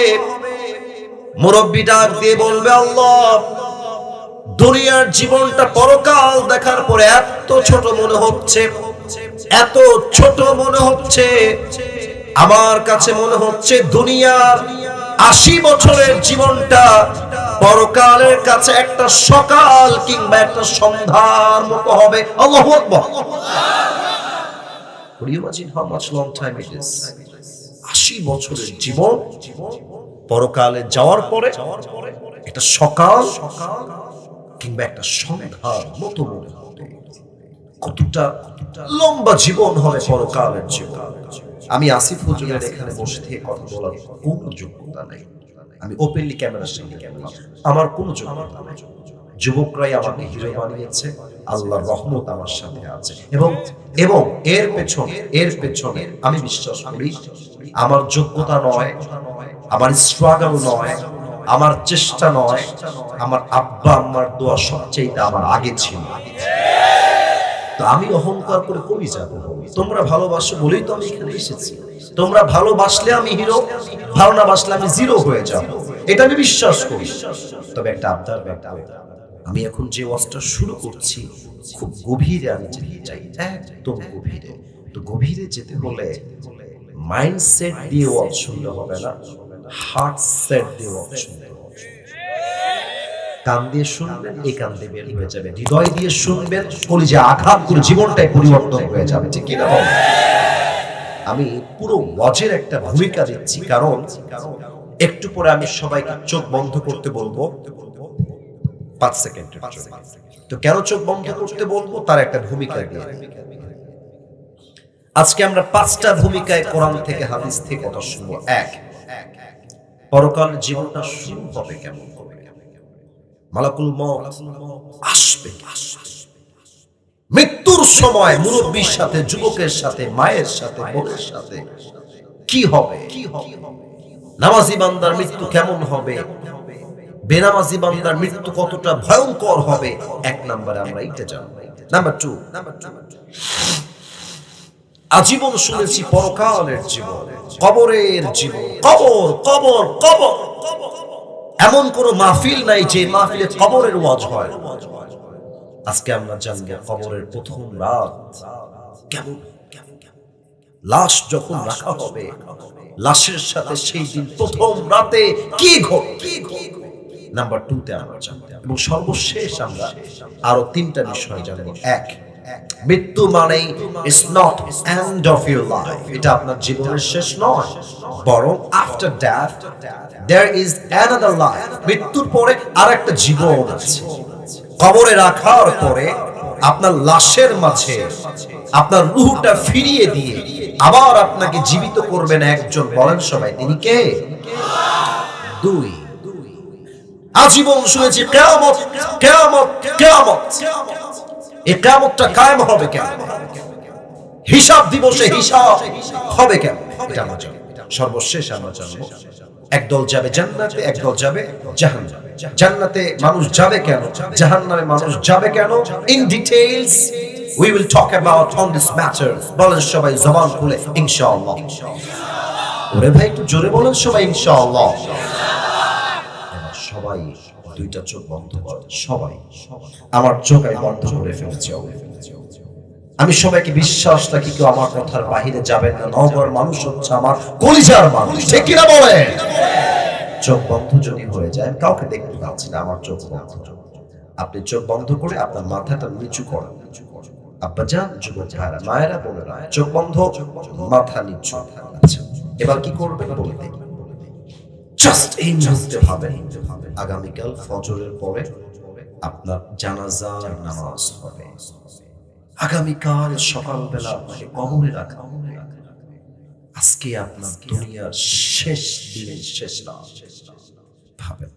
মুরব্বি ডাক দিয়ে বলবে, আল্লাহ, দুনিয়ার জীবনটা পরকাল দেখার পরে এত ছোট মনে হচ্ছে, এত ছোট মনে হচ্ছে, আমার কাছে মনে হচ্ছে দুনিয়ার 80 বছরের জীবনটা পরকালের কাছে একটা সকাল কিংবা একটা সন্ধ্যার মতো হবে। আল্লাহু আকবার। Could you imagine how much long time it is? 80 বছরের জীবন পরকালে যাওয়ার পরে একটা সকাল কিংবা একটা সন্ধ্যার মতো মনে হবে। কতটা লম্বা জীবন হবে পরকালের জীবন। আমি আসিফ হুজুরের এখানে বসে থেকে কথা বলার কোনো যোগ্যতা নাই। আমি ওপেনলি ক্যামেরার সামনে আমার কোনো যোগ্যতা নাই। যুবকরাই আমাকে হিরো বানিয়েছে, আল্লাহর রহমত আমার সাথে আছে, এবং এর পেছনে আমি বিশ্বাস করি আমার যোগ্যতা নয়, আমার স্ট্রাগল নয়, আমার চেষ্টা নয়, আমার আব্বা আম্মার দোয়া সবচেয়ে আমার আগে ছিল। তো আমি অহংকার করে কই যাব? তোমরা ভালোবাসো বলেই তো আমি এখানে এসেছি। তোমরা ভালোবাসলে আমি হিরো, ভালো না বাসলে আমি জিরো হয়ে যাব, এটা আমি বিশ্বাস করি। তবে একটা আবদার, আমি এখন যে ওয়াজটা শুরু করছি খুব গভীরে আমি যেতে চাই, একদম গভীরে। তো গভীরে যেতে হলে মাইন্ডসেট দিয়ে ওয়াজ শুনলে হবে না, হার্ট সেট দিয়ে ওয়াজ শুনতে হবে। কান দিয়ে শুনবেন, এই কান দিয়ে বের হয়ে যাবে। হৃদয় দিয়ে শুনবেন, কলিজা আঘাত করে জীবনটাই পরিবর্তন হয়ে যাবে। ঠিক কিনা বল? আমি পুরো ওয়াজের একটা ভূমিকা দিচ্ছি, কারণ একটু পরে আমি সবাইকে চোখ বন্ধ করতে বলবো 5 সেকেন্ডের জন্য। তো কেন চোখ বন্ধ করতে বলবো তার একটা ভূমিকা দিয়ে। আজকে আমরা 5টা ভূমিকায় কোরআন থেকে হাদিস থেকে কথা শুনবো। 1, পরকাল জীবনটা শুরু হবে কেমন হবে? মালাকুল মউত আসবে। মৃত্যুর সময় মুরব্বির সাথে, যুবকের সাথে, মায়ের সাথে, বোনের সাথে কি হবে? নামাজি বান্দার মৃত্যু কেমন হবে? বেনামাজি বান্দার মৃত্যু কতটা ভয়ঙ্কর হবে? 1 নম্বরে আমরা এটা জানবো। নাম্বার 2, আজীবন শুনেছি পরকালের জীবন, কবরের জীবন। কবর কবর কবর, এমন কোন মাহফিল নাই যে মাহফিলে কবরের ওয়াজ হয়। আজকে আমরা জানবো কবরের প্রথম রাত কেমন। লাশ যখন রাখা হবে, লাশের সাথে সেই দিন প্রথম রাতে কি ঘটবে। নাম্বার 2 তে আমরা জানবো, এবং সর্বশেষ আমরা আরো 3টা বিষয় জানবো। 1, মৃত্যু মানে is not end of your life, এটা আপনার জীবনের শেষ নয়, বরং after death there is another life. মৃত্যুর পরে আরেকটা জীবন আছে। কবরে রাখার পরে আপনার লাশের মাঝে আপনার রূহটা ফিরিয়ে দিয়ে আবার আপনাকে জীবিত করবেন একজন। বলেন সবাই, তিনি কে? 2, আজীবন শুনেছি কিয়ামত কিয়ামত কিয়ামত। এই কিয়ামতটা কায়েম হবে কেন? হিসাব দিবসে হিসাব হবে কেন? এটা আমরা জানব। সর্বশেষ আমরা জানব একদল যাবে জান্নাতে, একদল যাবে জাহান্নামে। জান্নাতে মানুষ যাবে কেন, জাহান্নামে মানুষ যাবে কেন? In details we will talk about on this matter. বলেন সবাই জবান খুলে ইনশাআল্লাহ। ওরে ভাই একটু জোরে বলেন সবাই ইনশাআল্লাহ। সবাই 2টা চোখ বন্ধ করেন। সবাই, আমার চোখ আমি বন্ধ করে ফেলেছি। আমি সবাইকে বিশ্বাস রাখি কেউ আমার কথার বাহিরে যাবেন না। নগর মানুষ হচ্ছে আমার কলিজার মানুষ, ঠিক কিনা বলেন? চোখ বন্ধ যদি হয়ে যায়, কাউকে দেখতে পাচ্ছি না, আমার চোখ বন্ধ। আপনি চোখ বন্ধ করে আপনার মাথাটা নিচু করেন। আব্বা জান, যুবক ভাইরা, মায়েরা, বোনেরা, চোখ বন্ধ, মাথা নিচু। এবার কি করবেন বলতে? জাস্ট এই মুহূর্তে ভাবেন, আগামীকাল ফজরের পরে আপনার জানাজার নামাজ হবে, আগামীকাল সকালবেলা আপনাকে কবরে রাখা হবে, আজকে আপনার দুনিয়ার শেষ দিনের শেষ রাত। ভাবেন,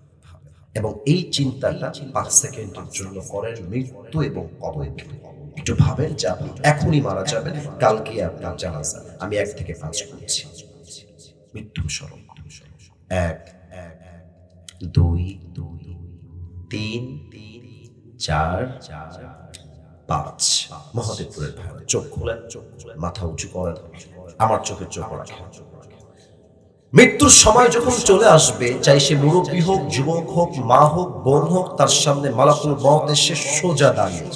এবং এই চিন্তাটা 5 সেকেন্ডের জন্য করেন, মৃত্যু এবং কবর। একটু ভাবেন যে আপনি এখনই মারা যাবেন, কালকে আপনার জানাজা। আমি 1 থেকে 5 করছি। মৃত্যু স্মরণ। 1 2 3 4 5। মহাদেবপুরের ভাই, চোখ খোলেন, মাথা উঁচু করেন, আমার চোখে চোখ রাখেন। মৃত্যুর সময় যখন চলে আসবে, চাই সে মুরব্বী হোক, যুবক হোক, মা হোক, বোন হোক, তার সামনে মালাকুল মউত এসে সোজা দাঁড়িয়ে।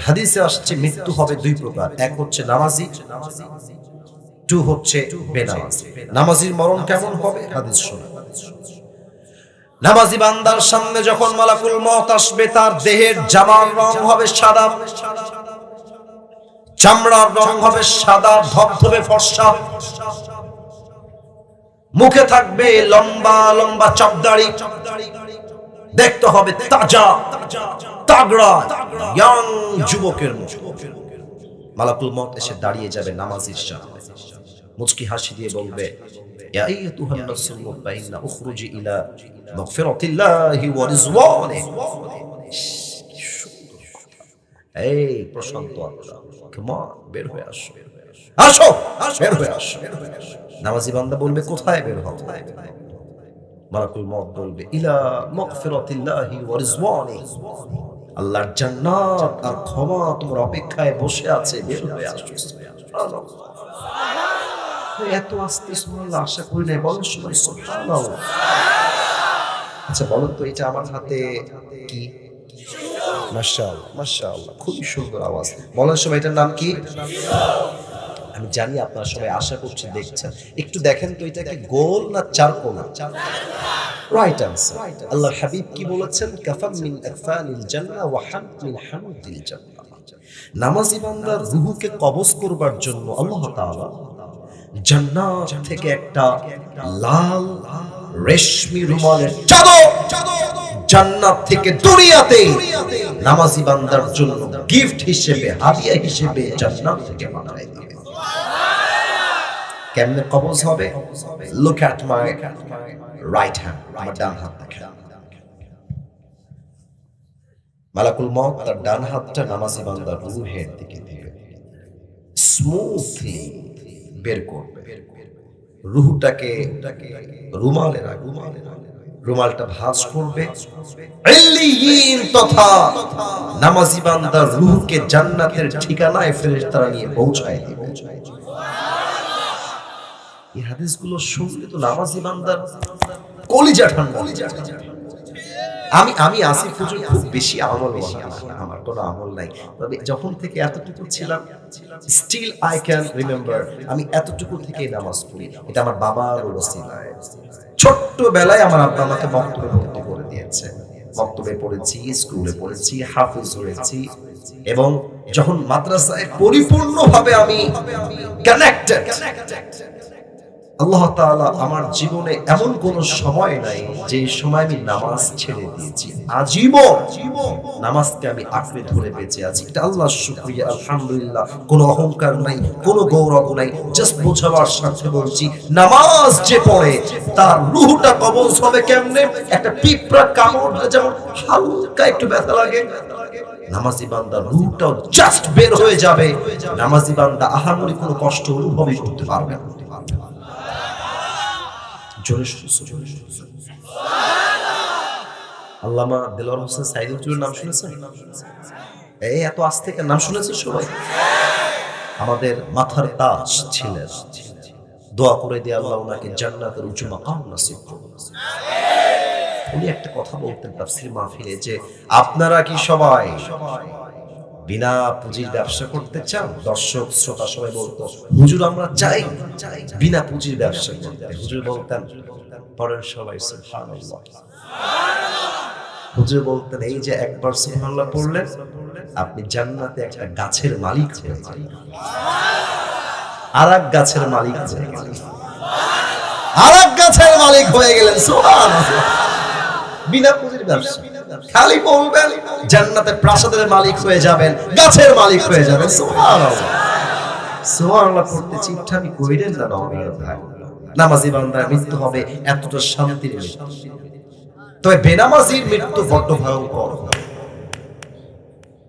হাদিসে আসছে মৃত্যু হবে 2 প্রকার, 1 হচ্ছে নামাজি, 2 হচ্ছে বেনামাজি। নামাজির মরণ কেমন হবে? হাদিস শুনুন। নামাজি বান্দার সামনে যখন মালাকুল মউত আসবে, তার দেহের জামার রং হবে সাদা, চামড়ার রং হবে সাদা ধবধবে ফর্সা, মুখে থাকবে লম্বা লম্বা চাপদাড়ি, দেখতে হবে তাজা তাগড়া ইয়াং যুবকের মতো। মালাকুল মউত এসে দাঁড়িয়ে যাবে নামাজির সামনে, মুচকি হাসি দিয়ে বলবে, ইয়া আইয়ুহান নাফসুল মুতমাইন্নাহ উখরুজি ইলা মাগফিরাতিল্লাহি ওয়া রিজওয়ানিহি। এই প্রশান্ত আত্মা, কাম অন, বের হয়ে আসো, আসো, বের হয়ে আসো। নামাজি বান্দা বলবে, কোথায় বের হব? মালাকুল মউত বলবে, ইলা মাগফিরাতিল্লাহি ওয়া রিজওয়ানিহি, আল্লাহর জান্নাত আর ক্ষমা তোমার অপেক্ষায় বসে আছে, বের হয়ে আসো। সুবহানাল্লাহ। এত আস্তে সুবহানাল্লাহ আশা করি নাই, বলেন সবাই সুবহানাল্লাহ। আচ্ছা বলেন তো, এটা আমার হাতে কি? মাশাআল্লাহ, মাশাআল্লাহ, খুবই সুন্দর আওয়াজ। বলেন সবাই, এটার নাম কি? আমি জানি আপনারা সবাই আশা করছি দেখছেন, একটু দেখেন তো এটা কি গোল না চারকোনা? Right answer. আল্লাহর হাবিব কি বলেছেন? কাফাম মিন আকফানিল জান্নাহ ওয়া হাম মিন হামদিল জান্নাহ। নামাজি বান্দার রূহকে কবজ করবার জন্য আল্লাহ তাআলা জান্নাত থেকে একটা লাল রেশমি রুমালের চাদর জান্নাত থেকে দুনিয়াতে নামাজি বান্দার জন্য গিফট হিসেবে, হাদিয়া হিসেবে জান্নাত থেকে পাঠায় দিবে। কেমনে কবজ হবে? Look at my right hand, আমার ডান হাত দেখেন। মালাকুল মউত তার ডান হাতটা নামাজি বান্দার রূহের দিকে দিবে, স্মুথলি বের করবে। রূহটাকে রুমালে রাখবে, রুমালটা ভাঁজ করবে, ইল্লিয়িন তথা নামাজি বান্দার রূহকে জান্নাতের ঠিকানায় ফেরেশতারা নিয়ে পৌঁছায় দিবে। এই হাদিসগুলো শুনলে তো নামাজি বান্দার কলিজা ঠান্ডা। আমি আসিফ হুজুর খুব বেশি আমল, আমার কোনো আমল নাই, তবে যখন থেকে এতটুকু ছিলাম, স্টিল আই ক্যান রিমেম্বার, আমি এতটুকু থেকেই নামাজ পড়ি। এটা আমার বাবার ওসিলায়। ছোট্টবেলায় আমার আব্বা আমাকে বক্তব্যে ভর্তি করে দিয়েছে, বক্তব্যে পড়েছি, স্কুলে পড়েছি, হাফেজ হয়েছি, এবং যখন মাদ্রাসায় পরিপূর্ণভাবে আমি কানেক্টেড, আল্লাহ তাআলা আমার জীবনে এমন কোন সময় নাই যে সময় আমি নামাজ ছেড়ে দিয়েছি। আজীবন নামাজকে আমি আঁকড়ে ধরে বেঁচে আছি। এটা আল্লাহর শুকরিয়া, আলহামদুলিল্লাহ। কোনো অহংকার নাই, কোনো গৌরব নাই, জাস্ট বোঝাবার সাথে বলছি, নামাজ যে পড়ে তার রূহটা কবজ হবে কেমনে? একটা পিঁপড়া কামড় যেমন হালকা একটু ব্যথা লাগে, নামাজি বান্দা রূহটাও জাস্ট বের হয়ে যাবে। নামাজি বান্দা আহামরি কোনো কষ্ট অনুভবই করতে পারবে না। আল্লামা দেলোয়ার হোসেন সাইদি হুজুরের নাম শুনেছেন? এই এত আজ থেকে নাম শুনেছেন সবাই? আমাদের মাথার তাজ ছিলেন। দোয়া করে দিয়ে আল্লাহ ওনাকে জান্নাতের উঁচু মাকাম নসিব করুন। উনি একটা কথা বলতেন তাফসীর মাহফিলে, যে আপনারা কি সবাই বিনা পুঁজির ব্যবসা করতে চান? দর্শক শ্রোতা সবাই বলতো, হুজুর আমরা চাই বিনা পুঁজির ব্যবসা করতে। হুজুর বলতেন, পড়েন সবাই সুবহানাল্লাহ। হুজুর বলতেন, এই যে একবার সুবহানাল্লাহ পড়লেন, আপনি জান্নাতে একটা গাছের মালিক হয়ে যাবেন, আর এক গাছের মালিক হয়ে গেলেন। আরেক গাছের মালিক হয়ে গেলেন। সুবহানাল্লাহ। বিনা পুঁজির ব্যবসা, খালি বলবেন জান্নাতে প্রাসাদের মালিক হয়ে যাবেন, গাছের মালিক হয়ে যাবেন। সুবহানাল্লাহ। সুবহানাল্লাহ পড়তে চিপঠামি কইরেন না নওগাঁর ভাই। নামাজি বান্দার মৃত্যু হবে এতটা শান্তির মৃত্যু, তবে বেনামাজির মৃত্যু বড্ড ভয়ঙ্কর।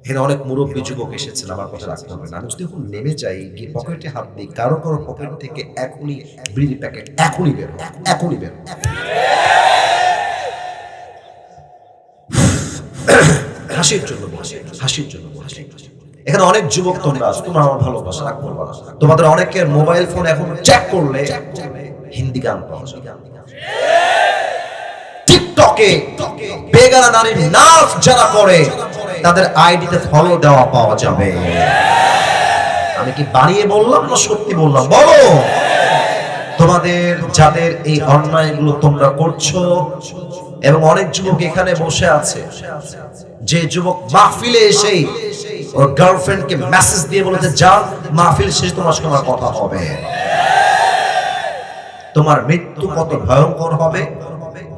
এখানে অনেক মুরব্বী যুবক এসেছেন, আমার কথা রাখতে হবে না। আমি যদি এখন নেমে যাই, গিয়ে পকেটে হাত দিই, কারো কারো পকেট থেকে এখনই বিড়ি প্যাকেট এখনই বের, এখনই বের। হাসির জন্য, হাসির জন্য। এখানে অনেক যুবক তোমরা আছো, তোমরা আমার ভালোবাসা রাগ করবা না। তোমাদের অনেকের মোবাইল ফোন এখন চেক করলে হিন্দি গান পাওয়া যায়। টিকটকে বেগানা নারীর নাচ যারা করে তাদের আইডিতে ফলো দেওয়া পাওয়া যাবে। আমি কি বানিয়ে বললাম না সত্যি বললাম? বলো। তোমাদের যাদের এই অন্যায়গুলো তোমরা করছো, এবং অনেক যুবক এখানে বসে আছে, যে যুবক মাহফিলে এসেই ওর গার্লফ্রেন্ডকে মেসেজ দিয়ে বলেছে যান মাহফিল শেষ, তোমার সঙ্গে আমার কথা হবে। তোমার মৃত্যু কত ভয়ঙ্কর হবে,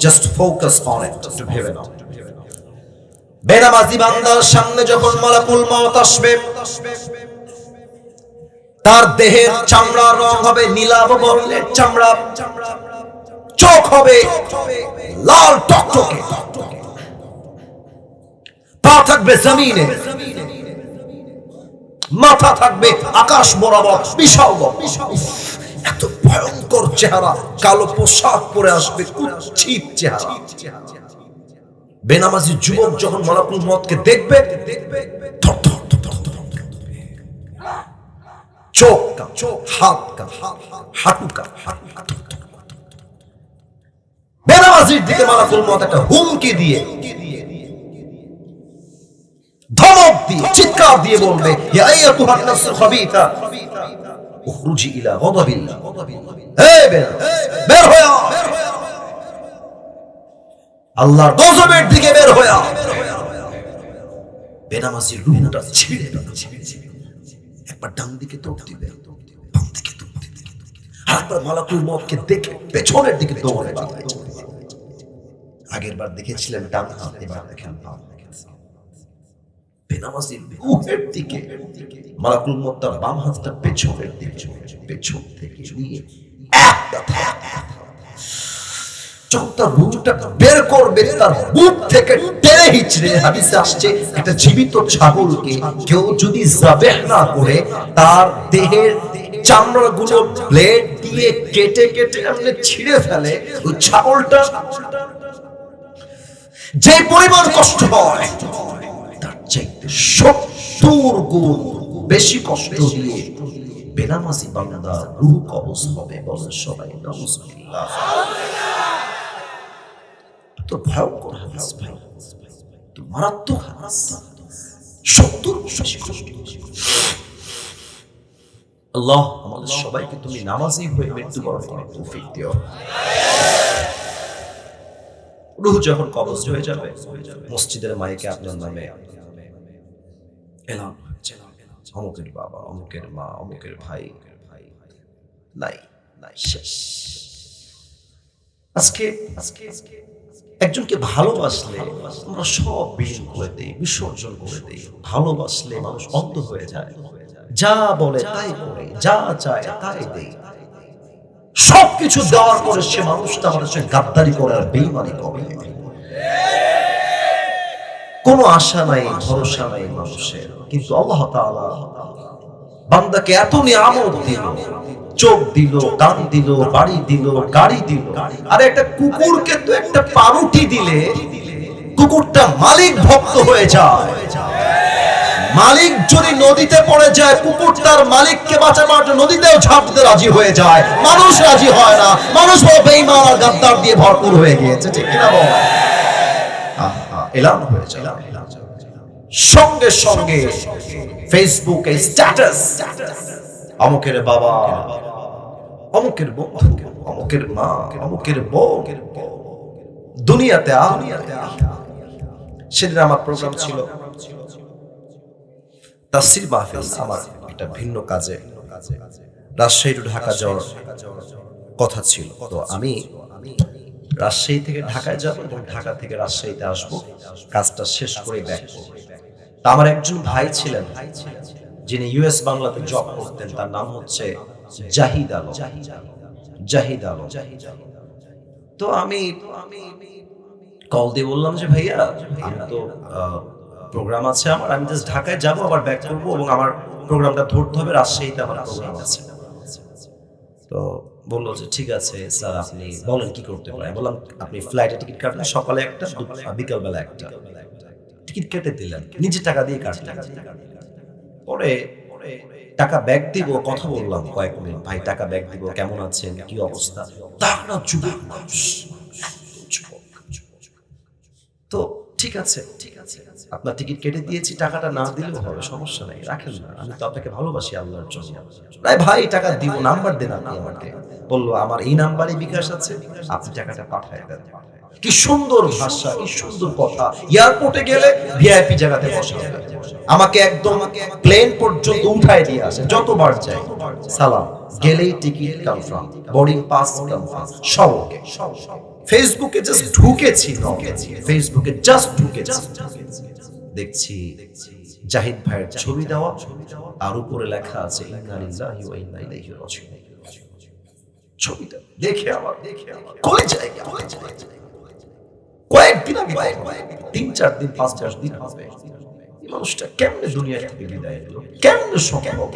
জাস্ট ফোকাস অন ইট, একটু ভেবে নাও। বেনামাজি বান্দার সামনে যখন মালাকুল মউত আসবে, তার দেহের চামড়ার রং হবে নীলাভ বর্ণের চামড়া, চোখ হবে লাল টকটকে, পা থাকবে জমিনে, মাথা থাকবে আকাশ বরাবর বিশাল। এত ভয়ঙ্কর চেহারা, কালো পোশাক পরে আসবে, কুৎসিত চেহারা। বেনামাজি যুবক যখন মালাকুল মউতকে দেখবে, চোখ চোখ, হাত হাঁটু বেনামাজির দিকে মালাকুল মউত একটা হুমকি দিয়ে, ধমক দিয়ে, চিৎকার দিয়ে বলবে ইয়া আইয়াতুহান নাফসুল খাবিথা উখরুজি ইলা গাদাবিল্লাহ। হে বের হয়ে আ, আল্লাহর গজবের দিকে বের হয়ে আ। বেনামাজির রূহটা ছিঁড়ে একবার ডান দিকে দৌড় দিবে, বাম দিকে দৌড় দিবে, আরেকবার মালাকুল মউতকে দেখে পেছনের দিকে দৌড়ে বাঁধবে। আগের বার দেখেছিলেন ডান হাত, এবার দেখেন বাম হাত। বেনামাজির রূহের দিকে মালাকুল মউত তার বাম হাতটা পেছনের দিকে, পেছন থেকে নিয়ে একটা যখন তার রূহটা বের করবে, তার বুক থেকে টেনে হিচড়ে, হাদিসে আসছে একটা জীবিত ছাগলকে কেউ যদি যাবেহ না করে তার দেহের চামড়াগুলো ব্লেড দিয়ে কেটে কেটে এমনি ছিঁড়ে ফেলে, ওই ছাগলটা যে পরিমাণ কষ্ট হয় তার চাইতে 70 গুণ বেশি কষ্ট দিয়ে বেনামাজি বান্দা রূহ কবজ হবে। বলেন সবাই নাউজুবিল্লাহ। তো ভয়ঙ্কর হাদিস ভাই, তো মারাত্মক হাদিস, 70 বেশি কষ্ট। আল্লাহ আমাদের সবাইকে তুমি নামাজি হয়ে মৃত্যুবরণ করার তৌফিক দিও। রূহ যখন কবজ হয়ে যাবে, মসজিদের মাইকে আপনার নামে এলান হচ্ছে, অমুকের বাবা, অমুকের মা, অমুকের ভাই নাই নাই, শেষ। আজকে একজনকে ভালোবাসলে আমরা সব বিলীন করে দেই, বিসর্জন করে দেই। ভালোবাসলে মানুষ অন্ধ হয়ে যায়, যা বলে তাই করে, যা চায় তাই দেই। সবকিছু দেওয়ার পরে সে মানুষটা আমাদের সঙ্গে গাদ্দারি করে আর বেঈমানি করে। কোনো আশা নাই, ভরসা নাই মানুষের। কিন্তু আল্লাহ তাআলা বান্দাকে এত নিয়ামত দিল, চোখ দিল, কান দিল, বাড়ি দিল, গাড়ি দিল। আর একটা কুকুরকে তো একটা পাউরুটি দিলে কুকুরটা মালিক ভক্ত হয়ে যায়। মালিক যদি নদীতে পড়ে যায়, কুকুর তার মালিককে বাঁচানোর জন্য নদীতেও ঝাঁপ দিতে রাজি হয়ে যায়। মানুষ রাজি হয় না, মানুষ বেঈমান আর গাদ্দার দিয়ে ভরপুর হয়ে গিয়েছে, ঠিক কিনা বল? এলান হয়ে যায়, সঙ্গে সঙ্গে ফেসবুকে স্ট্যাটাস, অমুকের বাবা, অমুকের বন্ধু, অমুকের মা, অমুকের বোন দুনিয়াতে আ। সেদিন আমার প্রোগ্রাম ছিল তাফসীর মাহফিল, আমার একটা ভিন্ন কাজে রাজশাহী টু ঢাকা যাওয়ার কথা ছিল। তো আমি রাজশাহী থেকে ঢাকায় যাব এবং ঢাকা থেকে রাজশাহীতে আসব, কাজটা শেষ করে ব্যাক করব। তা আমার একজন ভাই ছিলেন যিনি ইউএস বাংলাতে জব করতেন, তার নাম হচ্ছে জাহিদ আলম। জাহিদ আলম। তো আমি কল দিয়ে বললাম যে ভাইয়া, আমি তো প্রোগ্রাম আছে আমার, আমি জাস্ট ঢাকায় যাবো আবার ব্যাক করবো এবং আমার প্রোগ্রামটা ধরতে হবে, রাজশাহীতে আমার প্রোগ্রাম আছে। তো বললো যে ঠিক আছে স্যার, আপনি বলেন কি করতে পারেন। বললাম আপনি ফ্লাইটে টিকিট কাটলেন, সকালে একটা, বিকালবেলা একটা টিকিট কেটে দিলেন, নিজে টাকা দিয়ে কাটলেন। পরে টাকা ব্যাক দিব, কথা বললাম কয়েক মিনিট, ভাই টাকা ব্যাক দিব, কেমন আছেন, কি অবস্থা। তো ঠিক আছে আপনার টিকিট কেটে দিয়েছি, টাকাটা না দিলেও হবে, সমস্যা নেই, রাখেন না, আমি তো আপনাকে ভালোবাসি আল্লাহর জন্য। ভাই টাকা দিব, নাম্বার দেন আপনি আমাকে। বললো আমার এই নাম্বারে বিকাশ আছে, আপনি টাকাটা পাঠায় দেন। কি সুন্দর ভাষা, কি সুন্দর কথা। এয়ারপোর্টে গেলে ভিআইপি জায়গাতে বসা, আমাকে একদম প্লেন পর্যন্ত উঠায় দিয়ে আসে, যতবার যাই সালাম, গেলেই ticket confirm, boarding pass confirm, সব ওকে। ফেসবুকে জাস্ট ঢুকেছি, ফেসবুকে জাস্ট ঢুকেছি, দেখছি জাহিদ ভাইয়ের ছবি দেওয়া, আর উপরে লেখা আছে ইন্না লিল্লাহি ওয়া ইন্না ইলাইহি রাজিউন। ছবিটা দেখে আমার কলেজায় কয়েকদিন আগে, 3-4 দিন 5-10 দিন হবে, এই মানুষটা কেমনে দুনিয়া থেকে বিদায় নিল, কেমনে সম্ভব।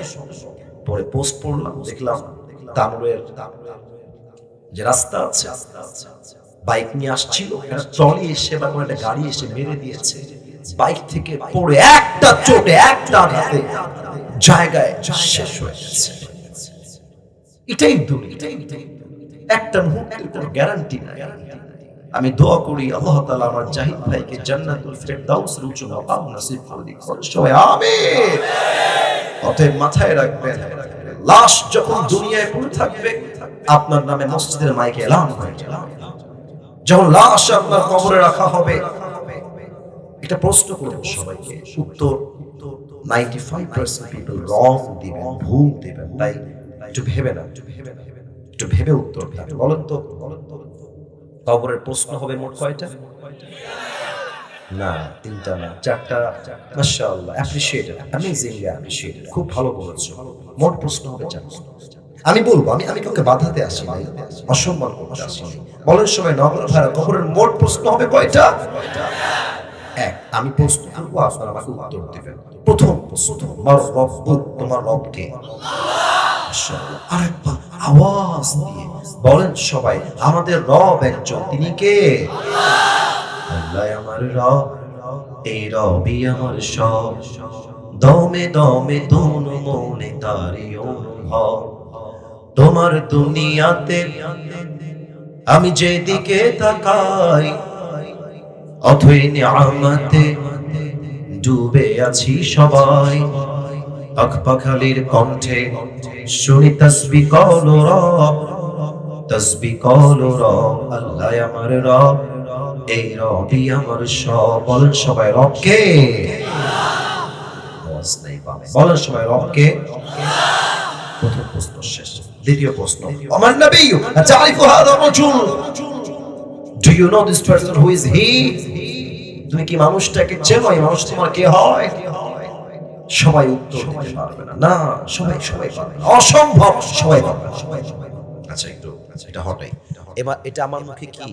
পরে পোস্ট পড়লাম, দেখলাম তানোরের যে রাস্তা আছে, বাইক নিয়ে আসছিল, একটা ট্রলি এসে বা কোনো একটা গাড়ি এসে মেরে দিয়েছে, বাইক থেকে পড়ে একটা চোটে একটা হাতে জায়গায় শেষ হয়ে গেছে। এটাই দুনিয়া, একটা মুহূর্তের কোনো গ্যারান্টি নাই। আমি দোয়া করি আল্লাহ তাআলা আমার জাহিদ ভাইকে জান্নাতুল ফেরদাউসের উচ্চ মাকাম নসিব করে দিক, সবাই আমিন। অতএব মাথায় রাখবেন, লাশ যখন দুনিয়ায় পড়ে থাকবে, আপনার নামে মসজিদের মাইকে এলান হয়ে যাবে। যখন লাশ আপনার কবরে রাখা হবে, একটা প্রশ্ন করব সবাইকে, উত্তর 95% পিপল রং দিবেন, ভুল দিবেন, তাই একটু ভেবে না, একটু ভেবে উত্তর দিবেন। বলেন তো কবরের প্রশ্ন হবে মোট কয়টা? না 3টা না 4টা। মাশাআল্লাহ, অ্যাপ্রিশিয়েটেড, অ্যামেজিংলি অ্যাপ্রিশিয়েটেড, খুব ভালো বলেছো। মোট প্রশ্ন হবে 4টা। আমি বলবো, আমি কাউকে বাধাতে আসি নাই, অসম্মান করতে আসি নাই। বলেন সবাই নগর ভাইরা, কবরের মোট প্রশ্ন হবে কয়টা? 1। আমি প্রশ্ন করবো, আপনারা আমাকে উত্তর দিবেন। প্রথম প্রশ্ন, তোমার রব, তোমার রব কে? মাশাআল্লাহ, আরেকবার আওয়াজ দিয়ে বলেন সবাই, আমাদের রব একজন, তিনি কে? আল্লাহ আমার রব, এই রবই আমার সব, দমে দমে তনু মনে তারি অনুভব। তোমার দুনিয়াতে আমি যেদিকে তাকাই, অথই নিয়ামতে ডুবে আছি সবাই। পাখপাখালির কণ্ঠে শুনি তাসবিহ করো রব, তাসবিহ করো রব, আল্লাহ আমার রব, এই রবই আমার সব। বলেন সবাই রব কে? আওয়াজ নাই পাবে, বলেন সবাই রব কে? প্রথম প্রশ্ন শেষ। দ্বিতীয় প্রশ্ন, আমার নবী তারিফু হাদা রাজুল, do you know this person, who is he? তুমি কি মানুষটাকে চেনো? এই মানুষ তোমার কে হয়? সবাই উত্তর দিতে পারবে না, না সবাই পারবে না, অসম্ভব, সবাই পারবে না। আচ্ছা একটু এটা হটাই, এবার এটা আমার মুখে কি?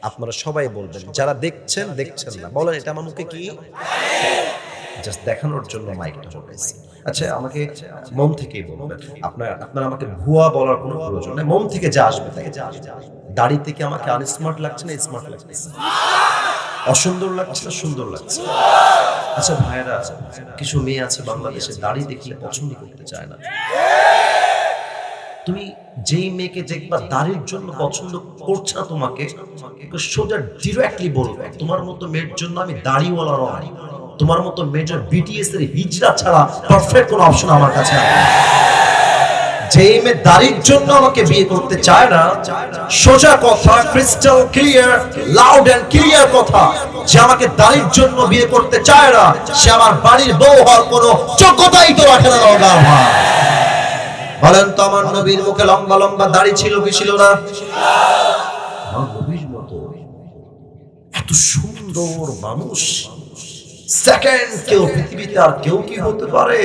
আপনারা সবাই বলবেন, যারা দেখছেন না, বলেন এটা আমার মুখে কি? জাস্ট দেখানোর জন্য মাইকটা বলেছি। আচ্ছা আমাকে মন থেকেই বলবেন, আপনারা আমাকে ভুয়া বলার কোনো প্রয়োজন নেই, মন থেকে যা আসবে তাই। দাড়ি থেকে আমাকে আনস্মার্ট লাগছে না, স্মার্ট লাগছে, অসুন্দর লাগছে না, সুন্দর লাগছে? আচ্ছা ভাইরা, কিছু মেয়ে আছে বাংলাদেশে দাড়ি দেখলে পছন্দ করতে চায় না। তুমি যেই মেয়েকে দেখবা দাড়ির জন্য পছন্দ করছে না তোমাকে, সোজা ডিরেক্টলি বলবে, তোমার মতো মেয়ের জন্য আমি দাড়িওয়ালা নই, তোমার মতো মেয়ের বিটিএস এর হিজড়া ছাড়া পারফেক্ট কোনো অপশন আমার কাছে নেই। যেই মেয়ে দাড়ির জন্য আমাকে বিয়ে করতে চায় না, সোজা কথা, crystal clear, loud and clear কথা, যে আমাকে দাড়ির জন্য বিয়ে করতে চায় না, সে আমার বাড়ির বউ হওয়ার কোনো যোগ্যতাই তো রাখে না। বলেন তো আমার নবীর মুখে লম্বা লম্বা দাড়ি ছিল কি ছিল না? আমার নবীর মতো এত সুন্দর মানুষ সেকেন্ড কেউ পৃথিবীতে আর কেউ কি হতে পারে?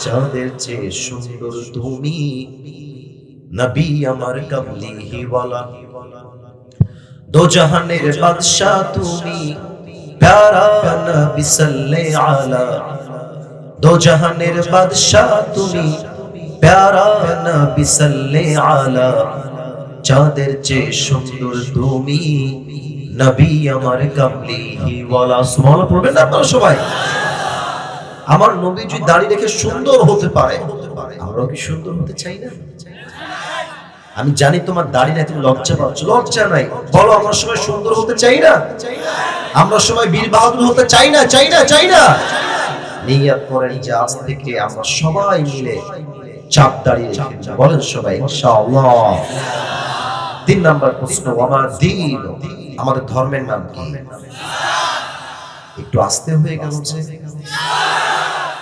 চাঁদের চেয়ে সুন্দর তুমি নবী আমার কামলিহি ওয়ালা, দো জাহানের বাদশা তুমি প্যারা নবী সাল্লে আলা, দো জাহানের বাদশা তুমি প্যারা নবী সাল্লে আলা, চাঁদের চেয়ে সুন্দর তুমি নবী আমার কামলিহি ওয়ালা। সুবহানাল্লাহ পড়বেন না আপনারা সবাই? আমার নবী যদি দাঁড়িয়ে রেখে সুন্দর হতে পারে, আমরাও কি সুন্দর হতে চাই না? আমি জানি তোমার দাড়ি নাই, তুমি লজ্জা পাচ্ছ, লজ্জা নাই, বলো আমরা সবাই সুন্দর হতে চাই না? আমরা সবাই বীর বাহাদুর হতে চাই না? চাই না? চাই না? নিয়ত করেন যে আজ থেকে আমরা সবাই মিলে চাপ দাঁড়িয়ে রেখে বলেন সবাই ইনশাআল্লাহ। 3 নাম্বার প্রশ্ন, আমার দ্বীন, আমাদের ধর্মের নাম কি? একটু আস্তে হয়ে গেল যে,